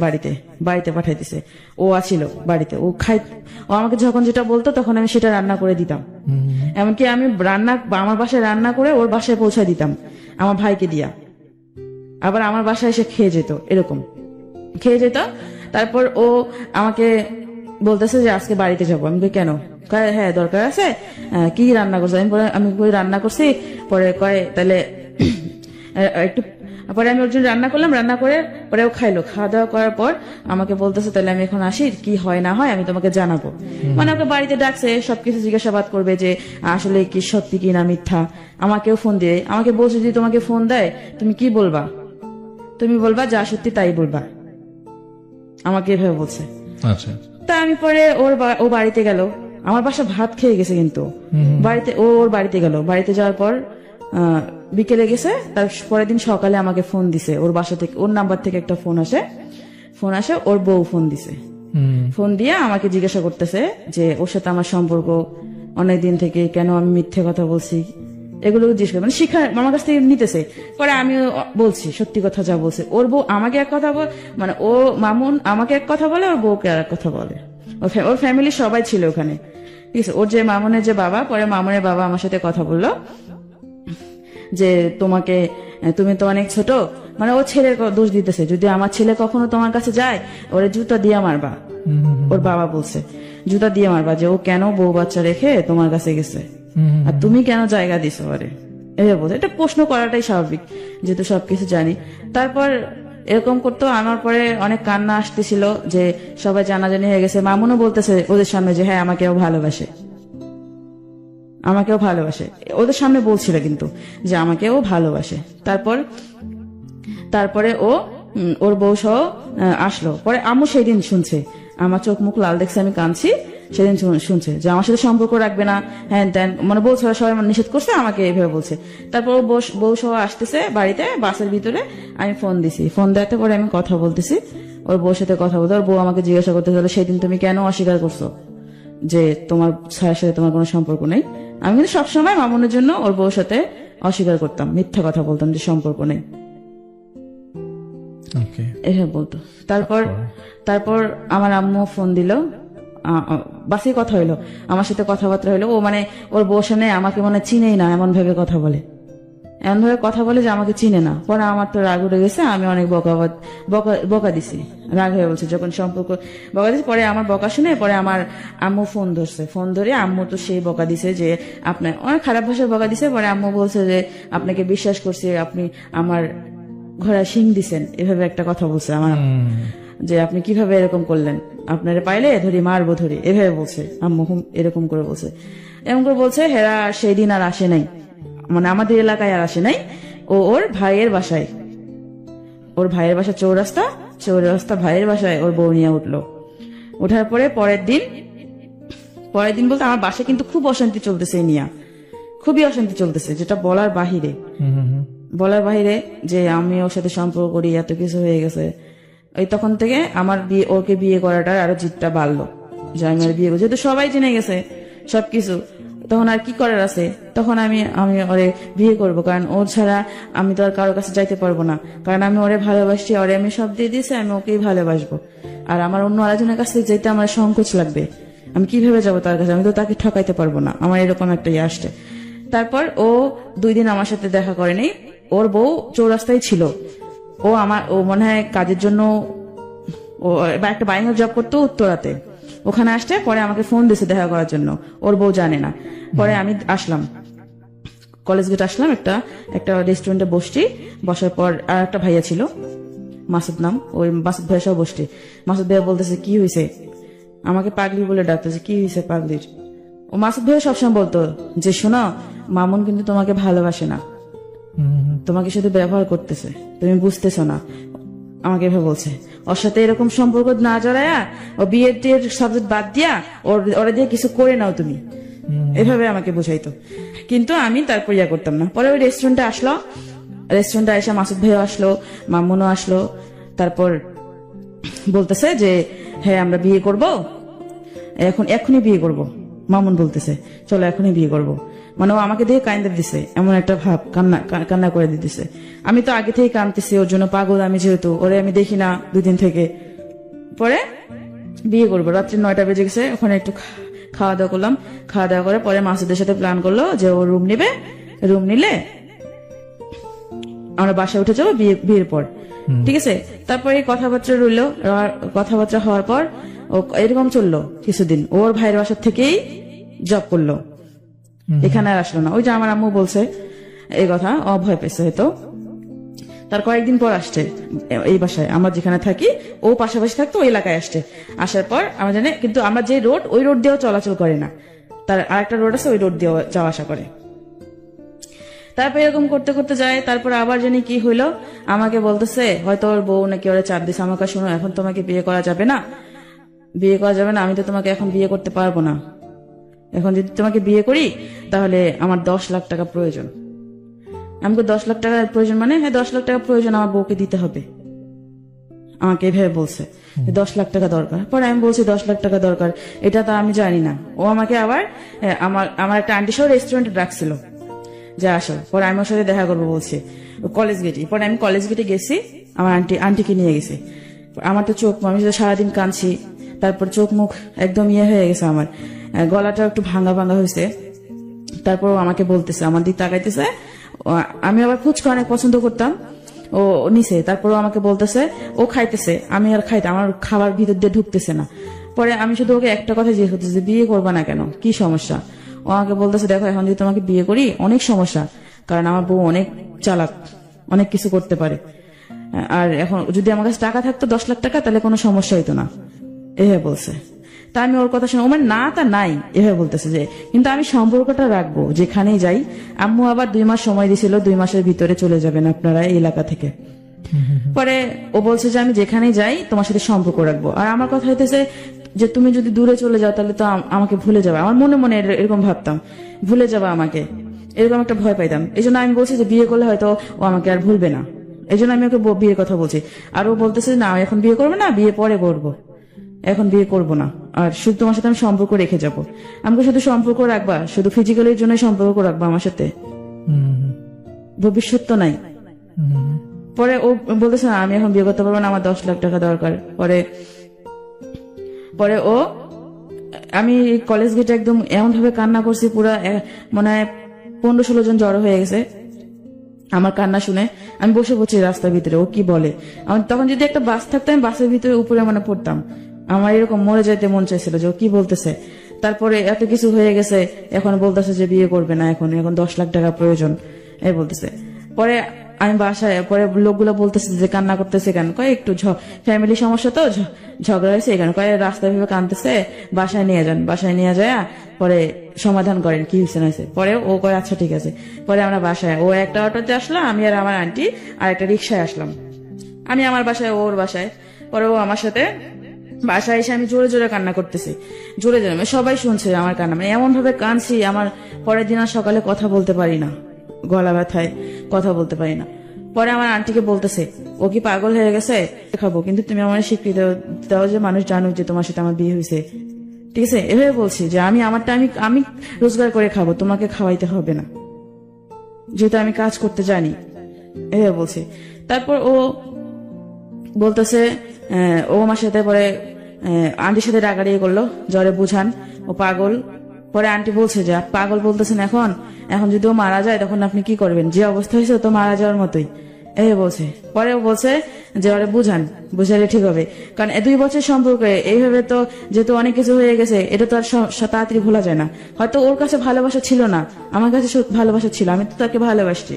বাড়িতে পাঠাই দিছে। ও আসিল বাড়িতে, ও আমাকে যখন যেটা বলতো তখন আমি সেটা রান্না করে দিতাম। এমনকি আমি আমার বাসায় রান্না করে ওর বাসায় পৌঁছায় দিতাম আমার ভাইকে দিয়া। আবার আমার বাসায় এসে খেয়ে যেত, এরকম খেয়ে যেত। তারপর ও আমাকে বলতেছে যে আজকে বাড়িতে যাবো। আমি কেন? হ্যাঁ দরকার আছে। কি রান্না করছো? আমি রান্না করছি। পরে কয় তাহলে একটু, পরে আমি ওর জন্য রান্না করলাম, রান্না করে পরে ও খাইলো। খাওয়া দাওয়া করার পর আমাকে বলতেছে তাহলে আমি এখন আসি, কি হয় না হয় আমি তোমাকে জানাবো। মানে ওকে বাড়িতে ডাকছে, সবকিছু জিজ্ঞাসাবাদ করবে যে আসলে কি সত্যি কি না মিথ্যা। আমাকেও ফোন দিয়ে আমাকে বলছে যদি তোমাকে ফোন দেয় তুমি কি বলবা? তুমি বলবা যা সত্যি তাই বলবা, আমাকে এভাবে বলছে। আচ্ছা। তা আমি পরে ও বাড়িতে গেল, আমার বাসা ভাত খেয়ে গেছে, কিন্তু ওর বাড়িতে গেল। বাড়িতে যাওয়ার পর বিকেলে গেছে, তার পরের দিন সকালে আমাকে ফোন দিছে। ওর বাসা থেকে, ওর নাম্বার থেকে একটা ফোন আসে, ওর বউ ফোন দিছে। ফোন দিয়ে আমাকে জিজ্ঞাসা করতেছে যে ওর সাথে আমার সম্পর্ক অনেকদিন থেকে, কেন আমি মিথ্যে কথা বলছি, এগুলো জিজ্ঞেস করে, মানে শিক্ষা আমার কাছ থেকে নিতেছে। পরে আমি বলছি সত্যি কথা যা বলছে। ওর বউ আমাকে এক কথা মানে ও মামুন আমাকে এক কথা বলে, ওর বউকে আর এক কথা বলে। ওর ফ্যামিলি সবাই ছিল ওখানে। ঠিক আছে, ওর যে মামুনের যে বাবা, পরে মামুনের বাবা আমার সাথে কথা বললো যে তুমি তো অনেক ছোট, মানে ও ছেলের দোষ দিতেছে, যদি আমার ছেলে কখনো তোমার কাছে যায় ওরে জুতা দিয়ে মারবা। ওর বাবা বলছে জুতা দিয়ে মারবা, যে ও কেন বউ বাচ্চা রেখে তোমার কাছে গেছে, আর তুমি কেন জায়গা দিছো ওরে, এভাবে বলছে। এটা প্রশ্ন করাটাই স্বাভাবিক, যেহেতু সবকিছু জানি। তারপর এরকম করতো। আমার পরে অনেক কান্না আসতেছিল যে সবাই জানাজানি হয়ে গেছে। মামুনও বলতেছে ওদের সামনে যে হ্যাঁ আমাকেও ভালোবাসে, ওদের সামনে বলছিল কিন্তু যে আমাকেও ভালোবাসে। তারপরে ও ওর বউ সহ আসলো। পরে আম্মু সেই দিন শুনছে, আমার চোখ মুখ লাল দেখছে, আমি কাঁদছি, সেদিন শুনছে যে আমার সাথে সম্পর্ক রাখবে না, হ্যাঁ ত্যান, মানে বলছে সবাই নিষেধ করছে, আমাকে এইভাবে বলছে। তারপর ও বউ সহ আসতেছে বাড়িতে, বাসের ভিতরে আমি ফোন দিছি। ফোন দেওয়াতে পরে আমি কথা বলতেছি, ওর বউর সাথে কথা বলতে। ওর বউ আমাকে জিজ্ঞাসা করতে হলো, সেদিন তুমি কেন অস্বীকার করছো যে তোমার স্যারের সাথে তোমার কোনো সম্পর্ক নেই? আমি কিন্তু সবসময় মামুনের জন্য ওর বউর সাথে অস্বীকার করতাম, মিথ্যা কথা বলতাম যে সম্পর্ক নেই, এভাবে বলতো। তারপর আমার আম্মু ফোন দিল, বাসে কথা হইলো, আমার সাথে কথাবার্তা হইলো। ও মানে ওর বউর সামনে আমাকে মনে চিনেই না, এমন ভাবে কথা বলে যে আমাকে চিনে না। পরে আমার তো রাগ উঠে গেছে, আমি অনেক বকা দিছি, রাগ হয়ে বলছে যখন সম্পর্ক বকা দিছি। পরে আমার বকা শুনে পরে আমার আম্মু ফোন ধরে আম্মু তো সেই বকা দিছে যে আপনার অনেক খারাপ ভাষায় বকা দিছে। পরে আম্মু বলছে যে আপনাকে বিশ্বাস করছি, আপনি আমার ঘোড়া শিং দিছেন, এভাবে একটা কথা বলছে আমার, যে আপনি কিভাবে এরকম করলেন, আপনারে পাইলে ধরি মারবো ধরি, এভাবে বলছে আম্মু, এরকম করে বলছে। হেরা সেই দিন আর আসে নাই, মানে আমাদের এলাকায় আর আসে নাই। ওর ভাইয়ের বাসায় চৌরাস্তা ভাইয়ের বাসায় ওর বউ নিয়ে উঠলো। ওঠার পরে পরের দিন বলতে আমার বাসায় কিন্তু খুব অশান্তি চলতেছে, খুবই অশান্তি চলতেছে, যেটা বলার বাহিরে যে আমি ওর সাথে সম্পর্ক করি, এত কিছু হয়ে গেছে। ওই তখন থেকে আমার ওকে বিয়ে করাটার আরো জিদটা বাড়লো, যে আমি আর বিয়ে করছি, যেহেতু সবাই জেনে গেছে সবকিছু, তখন আর কি করার আছে। তখন আমি ওরে বিয়ে করব, কারণ ওর ছাড়া আমি তো আর কারোর কাছে যাইতে পারবো না, কারণ আমি ওরে ভালোবাসি, ওরে আমি সব দিয়ে দিয়েছি, আমি ওকেই ভালোবাসবো। আর আমার অন্য আরেকজনের কাছে যেতে আমার সংকোচ লাগবে, আমি কিভাবে যাবো তার কাছে, আমি তো তাকে ঠকাইতে পারবো না, আমার এরকম একটা ইয়ে আসছে। তারপর ও 2 দিন আমার সাথে দেখা করেনি, ওর বউ চৌরাস্তায় ছিল। ও মনে হয় কাজের জন্য একটা বাইরের জব করতো উত্তরাতে, ওখানে আসতে পরে আমাকে ফোন দিছে দেখা করার জন্য, ওর বউ জানে না। পরে আমি আসলাম, কলেজ গেট আসলাম, একটা রেস্টুরেন্টে বসার পর আর একটা ভাইয়া ছিল, মাসুদ নাম, ওই মাসুদ ভাইয়া সহ বসছি। মাসুদ ভাইয়া বলতেছে কি হয়েছে, আমাকে পাগলি বলে ডাকতেছে, কি হয়েছে পাগলির? ও মাসুদ ভাইয়া সবসময় বলতো যে শোনো, মামুন কিন্তু তোমাকে ভালোবাসে না, তোমাকে শুধু ব্যবহার করতেছে, তুমি বুঝতেছো না, আমাকে এভাবে বলছে। ওর সাথে এরকম সম্পর্ক না জড়ায়া, ও বিয়ের সাবজেক্ট বাদ দিয়া ওরা দিয়ে কিছু করে নাও তুমি, এভাবে আমাকে বুঝাইতো। কিন্তু আমি তারপর ইয়া করতাম না। পরে ওই রেস্টুরেন্টে এসে মাসুদ ভাইও আসলো, মামুনও আসলো। তারপর বলতেছে যে হ্যাঁ আমরা বিয়ে করব, এখনই বিয়ে করব। মামুন বলতেছে চলো এখনই বিয়ে করব, মানে ও আমাকে দিয়ে কান্দে দিছে, এমন একটা ভাব, কান্না করে দিতেছে। আমি তো আগে থেকেই কাঁদতেছি, ওর জন্য পাগল আমি, যেহেতু ওরে আমি দেখি না 2 দিন থেকে। পরে বিয়ে করবো, রাত্রি 9টা বেজে গেছে, ওখানে একটু খাওয়া দাওয়া করলাম। খাওয়া দাওয়া করে পরে মাসুদের সাথে প্ল্যান করলো যে ও রুম নিলে আমরা বাসায় উঠে যাবো বিয়ের পর, ঠিক আছে। তারপরে কথাবার্তা হওয়ার পর ও এরকম চললো কিছুদিন, ওর ভাইয়ের বাসার থেকেই জব করলো, এখানে আর আসলো না। ওই যে আমার আম্মু বলছে এই কথা, ভয় পেয়েছে হয়তো। তার কয়েকদিন পর আসছে এই বাসায়, আমরা যেখানে থাকি ও পাশাপাশি থাকতো, ওই এলাকায় আসার পর আমরা জানি, কিন্তু আমরা যে ওই রোড দিয়েও চলাচল করে না, তার আরেকটা রোড আছে, ওই রোড দিয়েও যাওয়া আসা করে। তারপর এরকম করতে করতে যায়। তারপর আবার জানি কি হইলো, আমাকে বলতেছে হয়তো ওর বউ নাকি ওরা চাপ দিছে আমাকে, শোনো এখন তোমাকে বিয়ে করা যাবে না, আমি তো তোমাকে এখন বিয়ে করতে পারবো না, এখন যদি তোমাকে বিয়ে করি তাহলে আমার 10 লাখ টাকা প্রয়োজন। আমাকে 10 লাখ টাকার প্রয়োজন, মানে হ্যাঁ 10 লাখ টাকা প্রয়োজন, আমার বউকে দিতে হবে, আমাকে এভাবে বলছে 10 লাখ টাকা দরকার। পরে আমি বলছি 10 লাখ টাকা দরকার, এটা তো আমি জানি না। ও আমাকে আবার আমার একটা আন্টি সহ রেস্টুরেন্টে ডাকছিল যে আসো, পরে আমি ওর সাথে দেখা করবো বলছি কলেজ গেটে। পরে আমি কলেজ গেটে গেছি, আমার আন্টিকে নিয়ে গেছি। আমার তো আমি সারাদিন কাঁদছি, তারপর চোখ মুখ একদম হয়ে গেছে, আমার গলাটা একটু ভাঙা হয়েছে। তারপর আমাকে বলতেছে, আমার দিক তাকাইতেছে, আমি আবার ফুচকা অনেক পছন্দ করতাম, ও নিছে। তারপর আমাকে বলতেছে, ও খাইতেছে, আমি আর আমার খাবার ভিতর দিয়ে ঢুকতেছে না। পরে আমি শুধু ওকে একটা কথা জিজ্ঞেস করতেছি, বিয়ে করবা না কেন, কি সমস্যা? ও আমাকে বলতেছে, দেখো এখন যদি তোমাকে বিয়ে করি অনেক সমস্যা, কারণ আমার বউ অনেক চালাক, অনেক কিছু করতে পারে, আর এখন যদি আমার কাছে টাকা থাকতো 10 লাখ টাকা, তাহলে কোনো সমস্যা হইতো না, এভাবে বলছে। তা আমি ওর কথা শুনে, ও মানে না তা নাই এভাবে বলতেছে যে, কিন্তু আমি সম্পর্কটা রাখবো যেখানেই যাই। আম্মু আবার 2 মাস সময় দিছিল, 2 মাসের ভিতরে চলে যাবেন আপনারা এই এলাকা থেকে। পরে ও বলছে যে আমি যেখানেই যাই তোমার সাথে সম্পর্ক রাখবো। আর আমার কথা হইতেছে যে তুমি যদি দূরে চলে যাও তাহলে তো আমাকে ভুলে যাবে। আমার মনে মনে এরকম ভাবতাম, ভুলে যাবে আমাকে, এরকম একটা ভয় পাইতাম। এই জন্য আমি বলছি যে বিয়ে করলে হয়তো ও আমাকে আর ভুলবে না, এই জন্য আমি ওকে বিয়ের কথা বলছি। আর ও বলতেছে না এখন বিয়ে করবে না, বিয়ে পরে করবো, এখন বিয়ে করবো না, আর শুধু তোমার সাথে আমি সম্পর্ক রেখে যাবো। আমাকে শুধু সম্পর্ক রাখবা, শুধু ফিজিক্যালির জন্য সম্পর্ক রাখবা আমার সাথে, ভবিষ্যৎ তো নাই। পরে ও বলতেছে না আমি এখন বিয়ে করতে পারবো না, আমার 10 লাখ টাকা দরকার। পরে ও আমি কলেজ গেটে একদম এমন ভাবে কান্না করছি, পুরা মনে হয় 15-16 জন জড়ো হয়ে গেছে আমার কান্না শুনে। আমি বসে পড়ছি রাস্তার ভিতরে, ও কি বলে। আমার তখন যদি একটা বাস থাকতো আমি বাসের ভিতরে উপরে মানে পড়তাম। আমার এরকম মরে যাইতে মন চাইছিল যে ও কি বলতেছে। তারপরে এত কিছু হয়ে গেছে, এখন বলতেছে যে বিয়ে করবে না, এখন 10 লাখ টাকা প্রয়োজন এই বলতেছে। পরে আমি বাসায়, পরে লোকগুলো বলতেছে যে কান্না করতেছে কেন, কয় একটু ফ্যামিলি সমস্যা তো ঝগড়া হয়েছে এখানে, কয় রাস্তায় ভেবে কাঁদতেছে, বাসায় নিয়ে যান, বাসায় নিয়ে যায় পরে সমাধান করেন কি হয়েছে না হয়েছে। পরে ও কয় আচ্ছা ঠিক আছে। পরে আমরা বাসায়, ও একটা অটোতে আসলো, আমি আর আমার আন্টি আর একটা রিক্সায় আসলাম। আমি আমার বাসায়, ওর বাসায়। পরে ও আমার সাথে বাসায় এসে আমি জোরে জোরে কান্না করতেছি, জোরে জোরে, মানে সবাই শুনছে আমার কান্না, মানে এমন ভাবে কাঁদছি আমার পরের দিন আর সকালে কথা বলতে পারি না, গলা ব্যথায় কথা বলতে পারি না। পরে আমার আন্টিকে বলতেছে ও কি পাগল হয়ে গেছে, খাবো কিন্তু তুমি আমার স্বীকৃতি দাও যে মানুষ জানুক যে তোমার সাথে আমার বিয়ে হয়েছে, ঠিক আছে। এভাবে বলছি যে আমি আমারটা আমি রোজগার করে খাবো, তোমাকে খাওয়াইতে হবে না, যেহেতু আমি কাজ করতে জানি, এভাবে বলছি। তারপর ও বলতেছে ও আমার সাথে পরে আন্টির সাথে রাগাড়িয়ে করলো, জ্বরে বুঝান ও পাগল। পরে আন্টি বলছে যে পাগল বলতেছেন এখন যদি ও মারা যায় তখন আপনি কি করবেন, যে অবস্থা হয়েছে তো মারা যাওয়ার মতোই, এই বলছে। পরে ও বলছে যে ওরে বুঝান, বুঝালে ঠিক হবে, কারণ 2 বছর সম্পর্কে এইভাবে তো যেহেতু অনেক কিছু হয়ে গেছে, এটা তো আর তাড়াতাড়ি ভোলা যায় না। হয়তো ওর কাছে ভালোবাসা ছিল না, আমার কাছে ভালোবাসা ছিল, আমি তো তাকে ভালোবাসছি।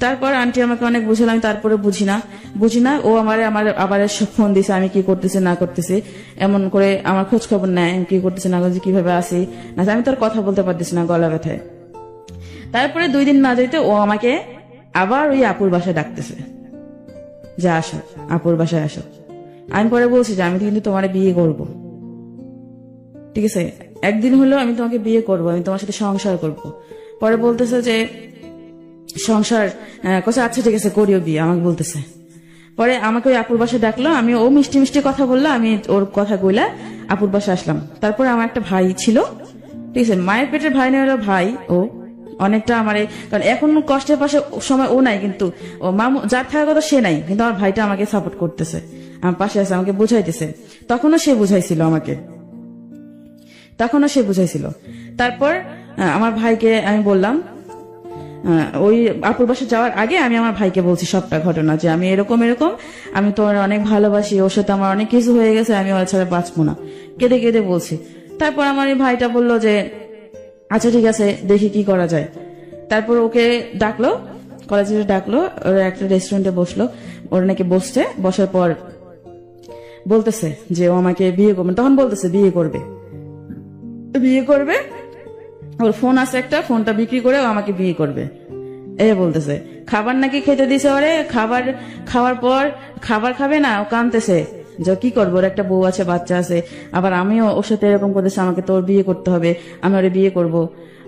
তারপর আন্টি আমাকে অনেক বুঝালাম, তারপরে বুঝি না। ও আমার আবার ফোন দিছে, আমি কি করতেছি না করতেছি, এমন করে আমার খোঁজ খবর নেয়, কি করতেছি না করতেছি, কিভাবে আসি না, আমি তো আর কথা বলতে পারতেছি না, গলা ব্যথায়। তারপরে 2 দিন না যাইতে ও আমাকে আবার ওই আপুর বাসায় ডাকতেছে যে আসো, আপুর বাসায় আসো। আমি পরে বলছি যে আমি কিন্তু তোমার বিয়ে করব, ঠিক আছে, একদিন হলো আমি তোমাকে বিয়ে করব, আমি তোমার সাথে সংসার করব। পরে বলতেছে যে সংসার কোথায়, আচ্ছা ঠিক আছে করিও বিয়ে, আমাকে বলতেছে। পরে আমাকে ওই আপুর বাসায় ডাকলো, আমি ও মিষ্টি মিষ্টি কথা বললো, আমি ওর কথা কইলা আপুর বাসায় আসলাম। তারপরে আমার একটা ভাই ছিল, ঠিক আছে, মায়ের পেটের ভাই নেই, ভাই ও অনেকটা আমার, কারণ এখন কষ্টের পাশে সময় ও নাই, কিন্তু ও মামু যার থাকার কথা সে নাই, কিন্তু আমার ভাইটা আমাকে সাপোর্ট করতেছে, আমার পাশে আছে, আমাকে বুঝাইতেছে। তখনও সে বুঝাইছিল। তারপর আমার ভাইকে আমি বললাম, ওই আপুর বাসা যাওয়ার আগে আমি আমার ভাইকে বলছি সবটা ঘটনা, যে আমি এরকম আমি তোমার অনেক ভালোবাসি, ওর সাথে আমার অনেক কিছু হয়ে গেছে, আমি ওর ছাড়া বাঁচবো না, কেঁদে কেঁদে বলছি। তারপর আমার এই ভাইটা বললো যে আচ্ছা ঠিক আছে দেখি কি করা যায়। তারপর ওকে ডাকলো, কলেজে ডাকলো, ওর একটা রেস্টুরেন্টে বসলো, ওর নাকি বসছে, বসার পর বলতেছে যে ও আমাকে বিয়ে করবে, তখন বলতেছে বিয়ে করবে, ওর ফোন আছে একটা, ফোনটা বিক্রি করে ও আমাকে বিয়ে করবে, এই বলতেছে। খাবার নাকি খেতে দিছে ওরে, খাওয়ার পর খাবার খাবে না, ও কাঁদতেছে যে কি করবো, ওর একটা বউ আছে, বাচ্চা আছে, আবার আমিও ওর সাথে এরকম করতেছে, আমাকে তোর বিয়ে করতে হবে, আমি ওরে বিয়ে করবো,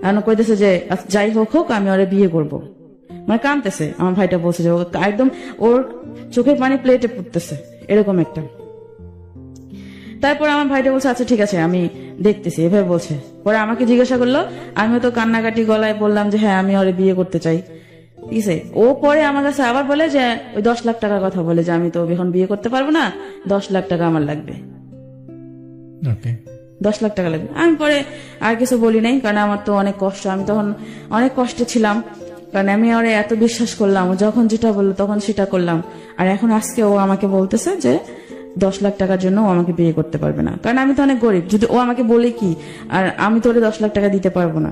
এখন কইতেছে যে যাই হোক আমি ওরে বিয়ে করবো, মানে কাঁদতেছে। আমার ভাইটা বলছে যে একদম ওর চোখের পানি প্লেটে পড়তেছে, এরকম একটা। তারপর আমার ভাইটা বলছে আচ্ছা ঠিক আছে আমি দেখতেছি, এভাবে বলছে। পরে আমাকে জিজ্ঞাসা করলো, আমিও তো কান্নাকাটি গলায় বললাম যে হ্যাঁ আমি ওরে বিয়ে করতে চাই, ঠিক আছে। ও পরে আমার কাছে আবার বলে যে ওই 10 লাখ টাকার কথা বলে, যে আমি তো এখন বিয়ে করতে পারবো না, 10 লাখ টাকা আমার লাগবে, 10 লাখ টাকা লাগবে। আমি পরে আর কিছু বলি নাই, কারণ আমার তো অনেক কষ্ট, আমি তখন অনেক কষ্টে ছিলাম, কারণ আমি ওরে এত বিশ্বাস করলাম, যখন যেটা বললো তখন সেটা করলাম। আর এখন আজকে ও আমাকে বলতেছে যে 10 লাখ টাকার জন্য ও আমাকে বিয়ে করতে পারবে না, কারণ আমি তো অনেক গরিব, যদি ও আমাকে বলে কি, আর আমি তো ওরে 10 লাখ টাকা দিতে পারবো না,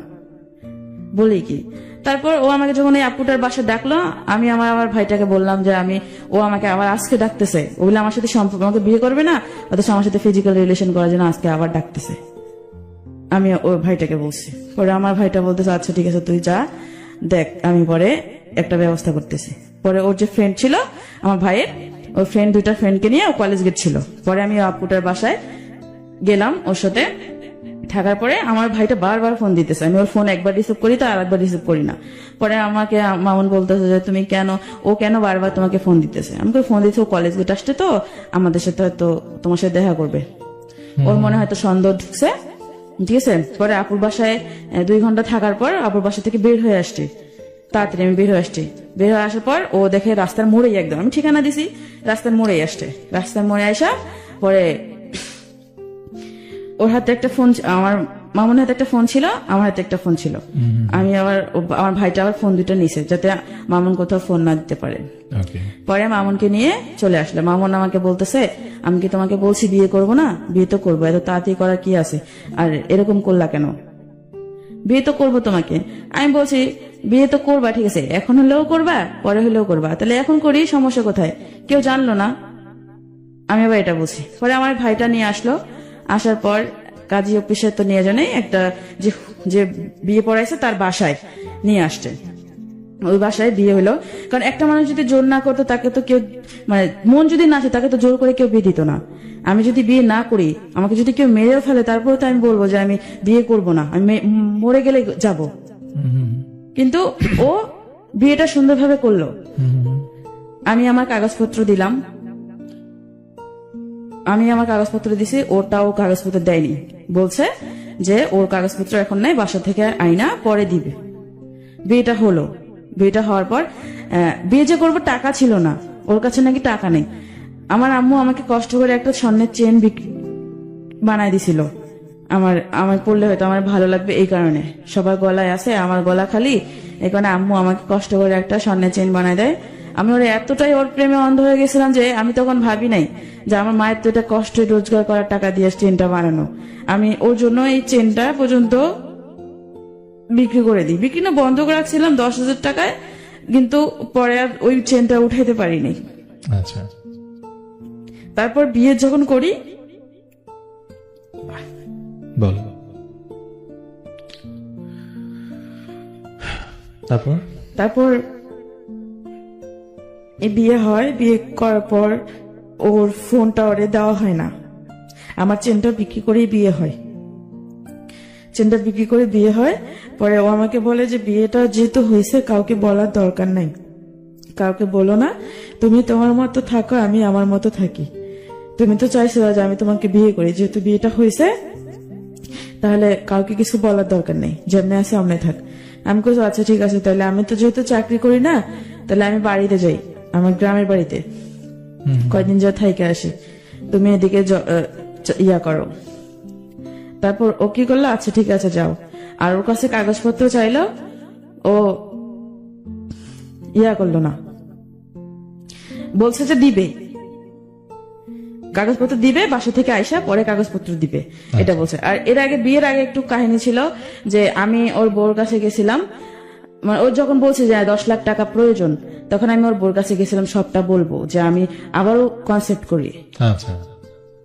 বলি কি। তারপর ও আমাকে যখন এই আপুটার বাসায় ডাকলো, আমি আমার ভাইটাকে বললাম যে ও আমাকে আবার আজকে ডাকতেছে, ওগুলো আমার সাথে সম্পর্ক, আমাকে বিয়ে করবে না, অথচ আমার সাথে ফিজিক্যাল রিলেশন করার জন্য আজকে আবার ডাকতেছে, আমি ওর ভাইটাকে বলছি। পরে আমার ভাইটা বলতেছে আচ্ছা ঠিক আছে তুই যা, দেখ আমি পরে একটা ব্যবস্থা করতেছি। পরে ওর যে ফ্রেন্ড ছিল আমার ভাইয়ের, ওর ফ্রেন্ড 2টা ফ্রেন্ডকে নিয়ে ও কলেজ গেছিল। পরে আমি আপুটার বাসায় গেলাম ওর সাথে থাকার পরে আমার ভাইটা বারবার ফোন দিতেছে, আমি ওর ফোন একবার রিসিভ করি তো আর একবার রিসিভ করি না। পরে আমাকে মামুন বলতেছে যে তুমি কেন, ও কেন বারবার তোমাকে ফোন দিতেছে। আমাকে ফোন দিচ্ছে ও কলেজ গেট আসছে তো আমাদের সাথে হয়তো তোমার সাথে দেখা করবে, ওর মনে হয়তো সন্দেহ ঢুকছে, ঠিক আছে। পরে আপুর বাসায় 2 ঘন্টা থাকার পর আপুর বাসা থেকে বের হয়ে আসছি, তাড়াতাড়ি আমি বের হয়ে আসছি। বের হয়ে আসার পর ও দেখে রাস্তার মোড়েই, একদম আমি ঠিকানা দিছি রাস্তার মোড়েই আসছে। রাস্তার মোড়ে আসা পরে ওর হাতে একটা ফোন, আমার মামুনের হাতে একটা ফোন ছিল, আমার হাতে একটা ফোন ছিল। আমি আবার আমার ভাইটা আবার ফোন 2টা নিছে যাতে মামুন কোথাও ফোন না দিতে পারে। পরে মামুনকে নিয়ে চলে আসলে মামুন আমাকে বলতেছে আমি কি তোমাকে বলছি বিয়ে করব না? বিয়ে তো করবো, এত তাড়াতাড়ি করার কি আছে, আর এরকম করলা কেন? বিয়ে তো করবো তোমাকে। আমি বলছি বিয়ে তো করবা, ঠিক আছে, এখন হলেও করবা পরে হলেও করবা, তাহলে এখন করি, সমস্যা কোথায়, কেউ জানলো না। আমি আবার এটা বলছি। পরে আমার ভাইটা নিয়ে আসলো, আসার পর কাজী অফিসে তো নিয়ে জানে একটা যে বিয়ে পড়াইছে তার বাসায় নিয়ে আসছে। ওই বাসায় বিয়ে হলো, কারণ একটা মানুষ যদি জোর না করতো তাকে তো কেউ, মানে মন যদি না আসে তাকে তো জোর করে কেউ বিয়ে দিত না। আমি যদি বিয়ে না করি, আমাকে যদি কেউ মেরেও ফেলে, তারপরে তো আমি বলবো যে আমি বিয়ে করব না, আমি মরে গেলে যাব। কিন্তু ও বিয়েটা সুন্দরভাবে করলো। আমি আমার কাগজপত্র দিলাম, আমি আমার কাগজপত্র দিছি, ওটাও কাগজপত্র দেয়নি, বলছে যে ওর কাগজপত্র এখন নাই, বাসা থেকে আইনা পরে দিবে। বিয়েটা হলো, বিয়েটা হওয়ার পর বিয়ে যে করবো টাকা ছিল না, ওর কাছে নাকি টাকা নেই। আমার আম্মু আমাকে কষ্ট করে একটা স্বর্ণের চেন বানায় দিছিল, আমার পড়লে হয়তো আমার ভালো লাগবে এই কারণে, সবার গলায় আছে আমার গলা খালি, এই কারণে আম্মু আমাকে কষ্ট করে একটা স্বর্ণের চেন বানায় দেয়। আমি ওর এতটাই ওর প্রেমে অন্ধ হয়ে গেছিলাম যে আমি তখন ভাবি নাই যে আমার মায়ের তো এটা কষ্ট রোজগার করার টাকা দিয়ে চেনটা বানানো। আমি ওর জন্য এই চেনটা পর্যন্ত বিক্রি করে দিই, বিক্রি না বন্ধ করে রাখছিলাম 10,000 টাকায়, কিন্তু পরে আর ওই চেনটা উঠাইতে পারিনি। আচ্ছা, তারপর বিয়ে যখন করি, বল তারপর এই বিয়ে হয়, বিয়ে করার পর ওর ফোনটা ওরে দেওয়া হয় না, আমার চেনটা বিক্রি করেই বিয়ে হয়। চেনটা বিক্রি করে বিয়ে হয়, পরে ও আমাকে বলে যে বিয়েটা যেহেতু হয়েছে কাউকে বলার দরকার নাই, কাউকে বলো না, তুমি তোমার মতো থাকো, আমি আমার মতো থাকি। তুমি তো চাইছো যে আমি তোমাকে বিয়ে করি, যেহেতু বিয়েটা হয়েছে তাহলে কাউকে কিছু বলার দরকার নেই, যেমনি আছে অমনি থাক। আমি বলছি আচ্ছা ঠিক আছে, তাহলে আমি তো যেহেতু চাকরি করি না, তাহলে আমি বাড়িতে যাই, আমার গ্রামের বাড়িতে কয়দিন যা থাইকে আসি, তুমি এদিকে ইয়া করো। তারপর ও কি করলো, আচ্ছা ঠিক আছে যাও। আর ওর কাছে কাগজপত্র চাইলো, ও ইয়া করলো না, বলছে যে দিবে কাগজপত্র দিবে, বাসা থেকে আইসা পরে কাগজপত্র দিবে, এটা বলছে। আর এর আগে বিয়ের আগে একটু কাহিনী ছিল যে আমি ওর বউর কাছে গেছিলাম, মানে ও যখন বলছে যে 10 লাখ টাকা প্রয়োজন, তখন আমি ওর বউর কাছে গেছিলাম সবটা বলবো, যে আমি আবারও কনসেপ্ট করি। আচ্ছা,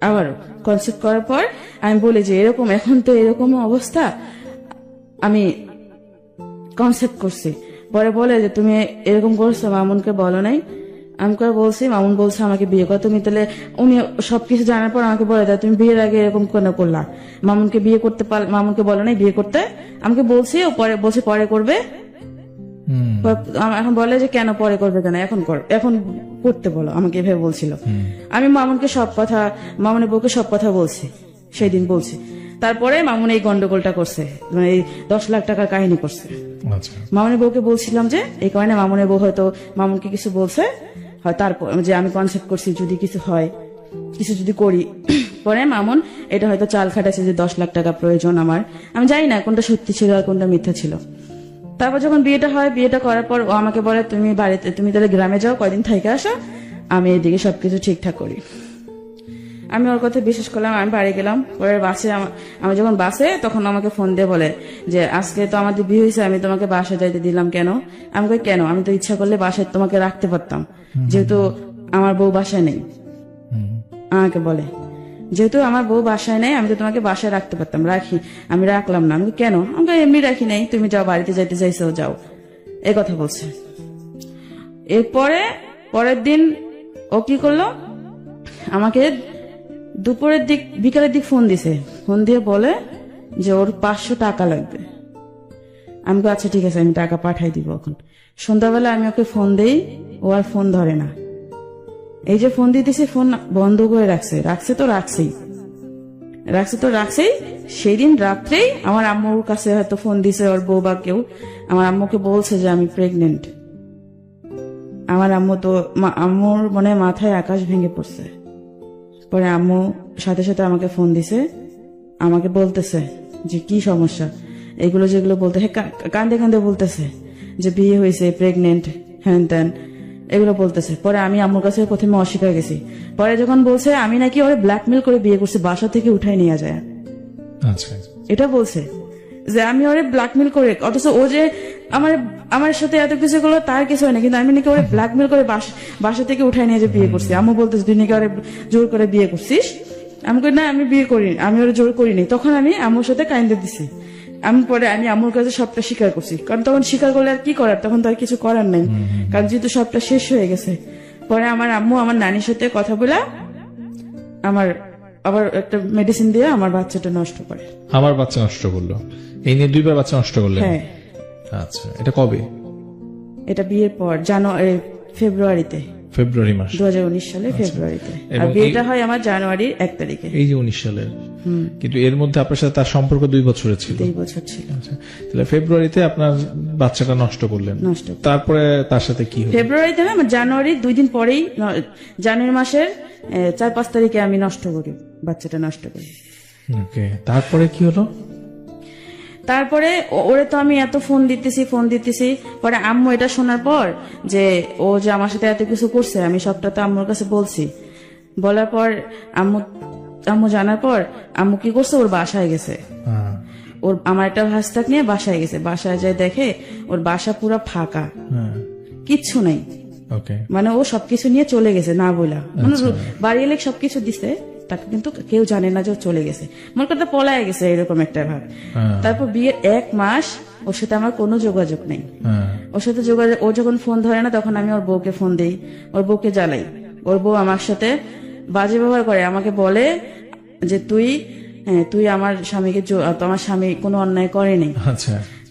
আবারও কনসেপ্ট করার পর আমি বলি যে এরকম এখন তো এরকম অবস্থা, আমি কনসেপ্ট করছি। পরে বলে যে তুমি এরকম করছো, মামুনকে বলো নাই। আমি করে বলছি, মামুন বলছে আমাকে বিয়ে কর তুমি, তাহলে উনি সবকিছু জানার পর আমাকে বলে দেয় তুমি বিয়ের আগে এরকম কেন করলা, মামুনকে বিয়ে করতে মামুনকে বলো নাই বিয়ে করতে, আমাকে বলছি, ও পরে বলছে পরে করবে। এখন বলে যে কেন পরে করবে, কেন এখন করতে বলো, আমাকে এভাবে বলছিল। আমি মামুনকে সব কথা, মামুনের বউকে সব কথা বলছি, সেই দিন বলছি। তারপরে মামুন এই গন্ডগোলটা করছে, মানে এই 10 লাখ টাকার কাহিনী করছে। মামুনের বউকে বলছিলাম যে এই কারণে মামুনের বউ হয়তো মামুনকে কিছু বলছে, হয় তারপর যে আমি কনসেপ্ট করছি যদি কিছু হয়, কিছু যদি করি। পরে মামুন এটা হয়তো চাল খাটাইছে যে 10 লাখ টাকা প্রয়োজন আমার, আমি জানি না কোনটা সত্যি ছিল আর কোনটা মিথ্যা ছিল। তারপর যখন বিয়েটা হয়, বিয়েটা করার পর ও আমাকে বলে তুমি বাড়িতে, তুমি তাহলে গ্রামে যাও, কয়দিন থেকে আসো, আমি এদিকে সবকিছু ঠিকঠাক করি। আমি ওর কথা বিশ্বাস করলাম, আমি বাড়ি গেলাম। পরে বাসে আমি যখন বাসে, তখন আমাকে ফোন দিয়ে বলে যে আজকে তো আমাদের বিয়ে হয়েছে, আমি তোমাকে বাসায় যাইতে দিলাম কেন? আমি কই কেন, আমি তো ইচ্ছা করলে বাসায় তোমাকে রাখতে পারতাম, যেহেতু আমার বউ বাসায় নেই। আমাকে বলে যেহেতু আমার বউ বাসায় নেই, আমি তো তোমাকে বাসায় রাখতে পারতাম, আমি রাখলাম না। আমি কেন? আমি এমনি রাখি নাই, তুমি যাও, বাড়িতে যাইতে চাইছো যাও, এই কথা বলছে। এরপরে পরের দিন ও কি করলো, আমাকে দুপুরের দিক বিকালের দিক ফোন দিছে, ফোন দিয়ে বলে যে ওর 500 টাকা লাগবে। আমি বলি, আচ্ছা ঠিক আছে, আমি টাকা পাঠাই দিব। এখন সন্ধ্যাবেলা আমি ওকে ফোন দেই, ও আর ফোন ধরে না। এই যে ফোন দিতেছি, ফোন বন্ধ করে রাখছে তো রাখছেই। সেই দিন রাত্রেই আমার আম্মুর কাছে হয়তো ফোন দিছে ওর বউ বা কেউ, আমার আম্মুকে বলছে যে আমি প্রেগনেন্ট। আমার আম্মু তো আম্মুর মনে হয় মাথায় আকাশ ভেঙে পড়ছে। পরে আম্মু সাথে সাথে আমাকে ফোন দিছে, আমাকে বলতেছে যে কি সমস্যা, এগুলো যেগুলো বলতে, কান্দে কান্দে বলতেছে যে বিয়ে হয়েছে, প্রেগনেন্ট, হ্যান ত্যান, এগুলো বলতেছে। পরে আমি আম্মুর কাছে প্রথমে অস্বীকার গেছি। পরে যখন বলছে আমি নাকি ওরে ব্ল্যাকমেল করে বিয়ে করছি, বাসা থেকে উঠাই নিয়ে যায়। আচ্ছা, এটা বলছে যে আমি ওরে ব্ল্যাকমেল করে, অথচ ও যে আমার সাথে এত কিছু করলো তার কিছু হয় না, কিন্তু আমি নাকি ওরে ব্ল্যাকমেল করে বাসা থেকে উঠাই নিয়ে যে বিয়ে করছি। আম্মু বলতেছে তুই নাকি ওরে জোর করে বিয়ে করছিস। আমি কই না, আমি বিয়ে করিনি, আমি ওরে জোর করিনি। তখন আমি আম্মুর সাথে কাইন্দে দিছি। আমি পরে আমি আম্মুর কাছে সবটা স্বীকার করছি, কারণ তখন স্বীকার করলে আর কি করার, তখন তো আর কিছু করার নাই, কারণ যেহেতু সবটা শেষ হয়ে গেছে। পরে আমার আম্মু আমার নানির সাথে কথা বলে আমার আবার একটা মেডিসিন দিয়ে আমার বাচ্চাটা নষ্ট করে। আমার বাচ্চা নষ্ট করলো, এই নিয়ে 2বার বাচ্চা নষ্ট করলেন? হ্যাঁ। আচ্ছা, এটা কবে? এটা বিয়ের পর ফেব্রুয়ারিতে, ফেব্রুয়ারি মাস 2019 সালে ফেব্রুয়ারিতে। আর এবং বিয়েটা হয় আমার জানুয়ারির 1 তারিখে। এই যে 19 সালের। কিন্তু এর মধ্যে আপনার সাথে তার সম্পর্ক 2 বছরের ছিল। 2 বছর ছিল। আচ্ছা, তাহলে ফেব্রুয়ারিতে আপনার বাচ্চাটা নষ্ট করলেন। তারপরে তার সাথে কি হলো? ফেব্রুয়ারিতে না, আমার জানুয়ারির 2 দিন পরেই, জানুয়ারি মাসের 4-5 তারিখে আমি নষ্ট করি, বাচ্চাটা নষ্ট করি। ওকে, তারপরে কি হলো? তারপরে ওরে তো আমি এত ফোন দিতেছি। পরে আম্মু এটা শোনার পর যে ও যে আমার সাথে এত কিছু করছে, আমি সবটা তো আম্মুর কাছে বলছি। বলার পর আম্মু জানার পর আম্মু কি করছে, ওর বাসায় গেছে। ওর আমার একটা ভাস্তাক নিয়ে বাসায় গেছে। বাসায় যায় দেখে ওর বাসা পুরো ফাঁকা, কিচ্ছু নাই। মানে ও সবকিছু নিয়ে চলে গেছে না বলা, মানে বাড়ি এলে সবকিছু দিছে, তাকে কিন্তু কেউ জানে না যে ও চলে গেছে, মনে করতে পলায় গেছে, এরকম একটা ভাব। তারপর বিয়ের 1 মাস ওর সাথে আমার কোনো যোগাযোগ নেই। ওর সাথে যোগাযোগ, ও যখন ফোন ধরে না তখন আমি ওর বউকে ফোন দিই, ওর বউকে জ্বালাই। ওর বউ আমার সাথে বাজে ব্যবহার করে, আমাকে বলে যে তুই আমার স্বামীকে, তোমার স্বামী কোনো অন্যায় করেনি,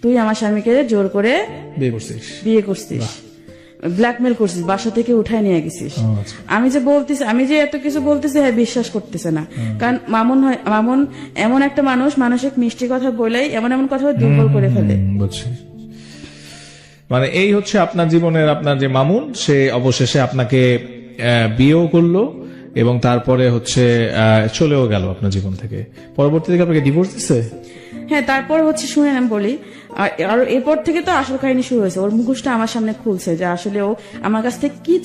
তুই আমার স্বামীকে জোর করে বিয়ে করছিস, ব্ল্যাকমেল করছিস, বাসা থেকে উঠায় নিয়ে গেছিস। আমি যে এত কিছু বলতেছি, হ্যাঁ বিশ্বাস করতেছে না। কারণ মামুন এমন একটা মানুষ, মানসিক মিষ্টি কথা বলেই এমন কথা দুর্বল করে ফেলে। মানে এই হচ্ছে আপনার জীবনের আপনার যে মামুন, সে অবশেষে আপনাকে বিয়েও করলো এবং তারপরে হচ্ছে চলেও গেল আপনার জীবন থেকে। পরবর্তী থেকে আপনাকে ডিভোর্স দিচ্ছে? হ্যাঁ, তারপর হচ্ছে শুনেন আমি বলি, আর এরপর থেকে তো আসল কাহিনী শুরু হয়েছে। ওর মুখোশটা আমার সামনে খুলছে যে আসলে ও আমার কাছ থেকে কি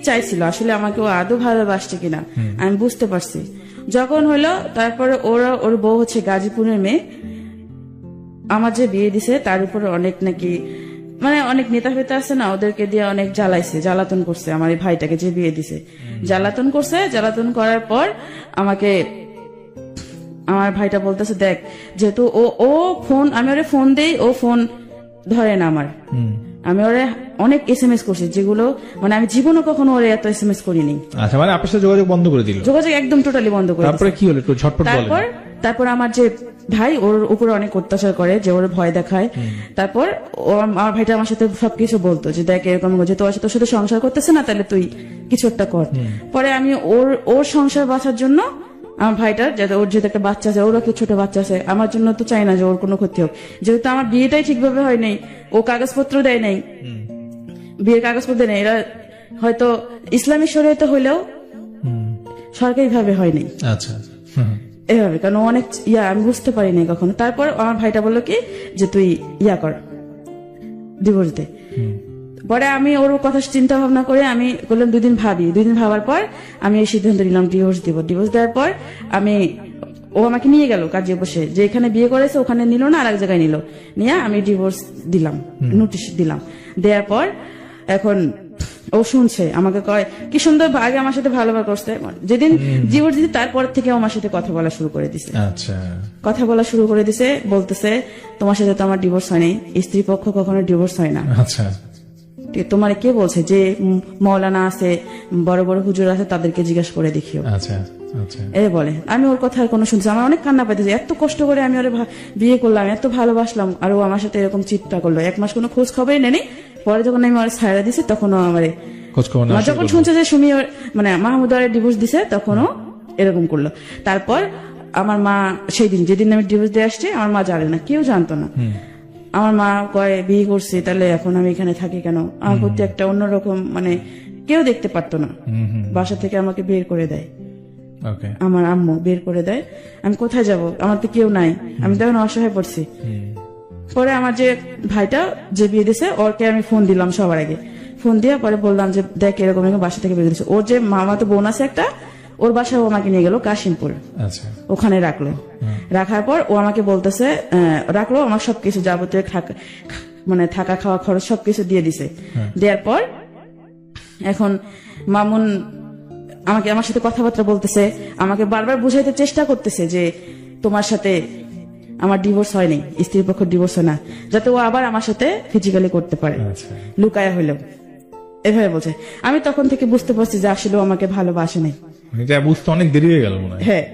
চাইছিল, আসলে আমাকে ও আদৌ ভালোবাসছে কিনা আমি বুঝতে পারছি। যখন হলো তারপরে ওর বউ হচ্ছে গাজীপুরের মেয়ে, আমার যে বিয়ে দিছে তার উপরে অনেক নাকি, মানে অনেক নেতা ফেতা আছে না, ওদেরকে দিয়ে অনেক জ্বালাতন করছে আমার এই ভাইটাকে যে বিয়ে দিছে। জ্বালাতন করার পর আমার ভাইটা বলতেছে, দেখ যেহেতু ও ফোন, আমি ওরে ফোন দেই, ও ফোন ধরে না আমার। আমি ওরে অনেক SMS করছি, যেগুলো মানে আমি জীবনে কখনো ওরে এত SMS করিনি। আচ্ছা, মানে আপনার সাথে যোগাযোগ বন্ধ করে দিল? যোগাযোগ একদম টোটালি বন্ধ করে। তারপরে কি হলো একটু ঝটপট বলেন। তারপর আমার যে ভাই ওর উপরে অনেক অত্যাচার করে, যে ওর ভয় দেখায়। তারপর আমার ভাইটা আমার সাথে সবকিছু বলতো যে দেখ এরকম, যে তোর সাথে সংসার করতেছে না, তাহলে তুই কিছু একটা কর। পরে আমি ওর সংসার বাঁচার জন্য, আমার ভাইটার ওর যেহেতু একটা বাচ্চা আছে, ওরও একটা ছোট বাচ্চা আছে, আমার জন্য তো চাই না যে ওর কোনো ক্ষতি হোক। যেহেতু আমার বিয়েটাই ঠিকভাবে হয় নাই, ও কাগজপত্র দেয় নাই, বিয়ের কাগজপত্র দেয় নাই, এরা হয়তো ইসলামী শরীয়তে হইলেও সরকারি ভাবে হয় নাই। আচ্ছা, এভাবে, কারণ অনেক আমি বুঝতে পারি নাই কখনো। তারপর আমার ভাইটা বললো কি যে তুই কর, ডিভোর্স দে। পরে আমি ওর কথা চিন্তা ভাবনা করে আমি বললাম 2 দিন ভাবি। 2 দিন ভাবার পর আমি এই সিদ্ধান্ত নিলাম ডিভোর্স দিব। ডিভোর্স দেওয়ার পর ও আমাকে নিয়ে গেল কাজে বসে, যে এখানে বিয়ে করেছে ওখানে নিল না, আর এক জায়গায় নিয়ে আমি ডিভোর্স দিলাম, নোটিশ দিলাম। দেওয়ার পর এখন ও শুনছে, আমাকে কয় কি সুন্দর, আগে আমার সাথে ভালো করছে, যেদিন ডিভোর্স দিতে তারপর থেকে আমার সাথে কথা বলা শুরু করে দিছে। কথা বলা শুরু করে দিছে, বলতেছে তোমার সাথে তো আমার ডিভোর্স হয়নি, স্ত্রী পক্ষ কখনো ডিভোর্স হয় না। তোমার কে বলছে যে মৌলানা আছে, বড় বড় হুজুর আছে, তাদেরকে জিজ্ঞাসা করে দেখিও। আচ্ছা আচ্ছা এ বলে। আমি ওর কথা আর কোনো শুনছি, আমার অনেক কান্না পাইতেছে। এত কষ্ট করে আমি ওরে বিয়ে করলাম, এত ভালোবাসলাম, আর ও আমার সাথে এরকম চিৎকার করলো। 1 মাস কোনো খোঁজ খবরই নেই। পরে যখন আমি ওর ছাড়া দিছি, তখনও আমারে খোঁজ খবর না যখন শুনছে যে সুমি মানে মাহমুদ আরে ডিভোর্স দিছে, তখনও এরকম করলো। তারপর আমার মা সেই দিন, যেদিন আমি ডিভোর্স দিয়ে আসছি, আমার মা জানে না, কেউ জানতো না। আমার মা কয় বিয়ে করছি, তাহলে এখন আমি এখানে থাকি কেন? আমার প্রতি একটা অন্যরকম, মানে কেউ দেখতে পারতো না। বাসা থেকে আমাকে বের করে দেয়, ওকে আমার আম্মু বের করে দেয়। আমি কোথায় যাব? আমার তো কেউ নাই, আমি তখন অসহায় পড়ছি। পরে আমার যে ভাইটা যে বিয়ে দিছে, ওরকে আমি ফোন দিলাম সবার আগে। ফোন দিয়ে পরে বললাম যে দেখ এরকম এরকম বাসা থেকে বের দিচ্ছে। ওর যে মামা তো বোন আছে একটা, ওর বাসায় ও আমাকে নিয়ে গেল কাশিমপুর, আচ্ছা ওখানে রাখলো। রাখার পর ও আমাকে বলতেছে, রাখলো, আমার সবকিছু যাবতীয় মানে থাকা খাওয়া খরচ সবকিছু দিয়ে দিছে। দেওয়ার পর এখন মামুন আমাকে, আমার সাথে কথাবার্তা বলতেছে, আমাকে বারবার বুঝাইতে চেষ্টা করতেছে যে তোমার সাথে আমার ডিভোর্স হয়নি, স্ত্রীর পক্ষ ডিভোর্স হয় না, যাতে ও আবার আমার সাথে ফিজিক্যালি করতে পারে, লুকায়া হইলেও। এভাবে বলছে। আমি তখন থেকে বুঝতে পারছি যে আসলে ও আমাকে ভালোবাসে নাই। এটা বুঝতে অনেক দেরি হয়ে গেল মনে হয়। হ্যাঁ।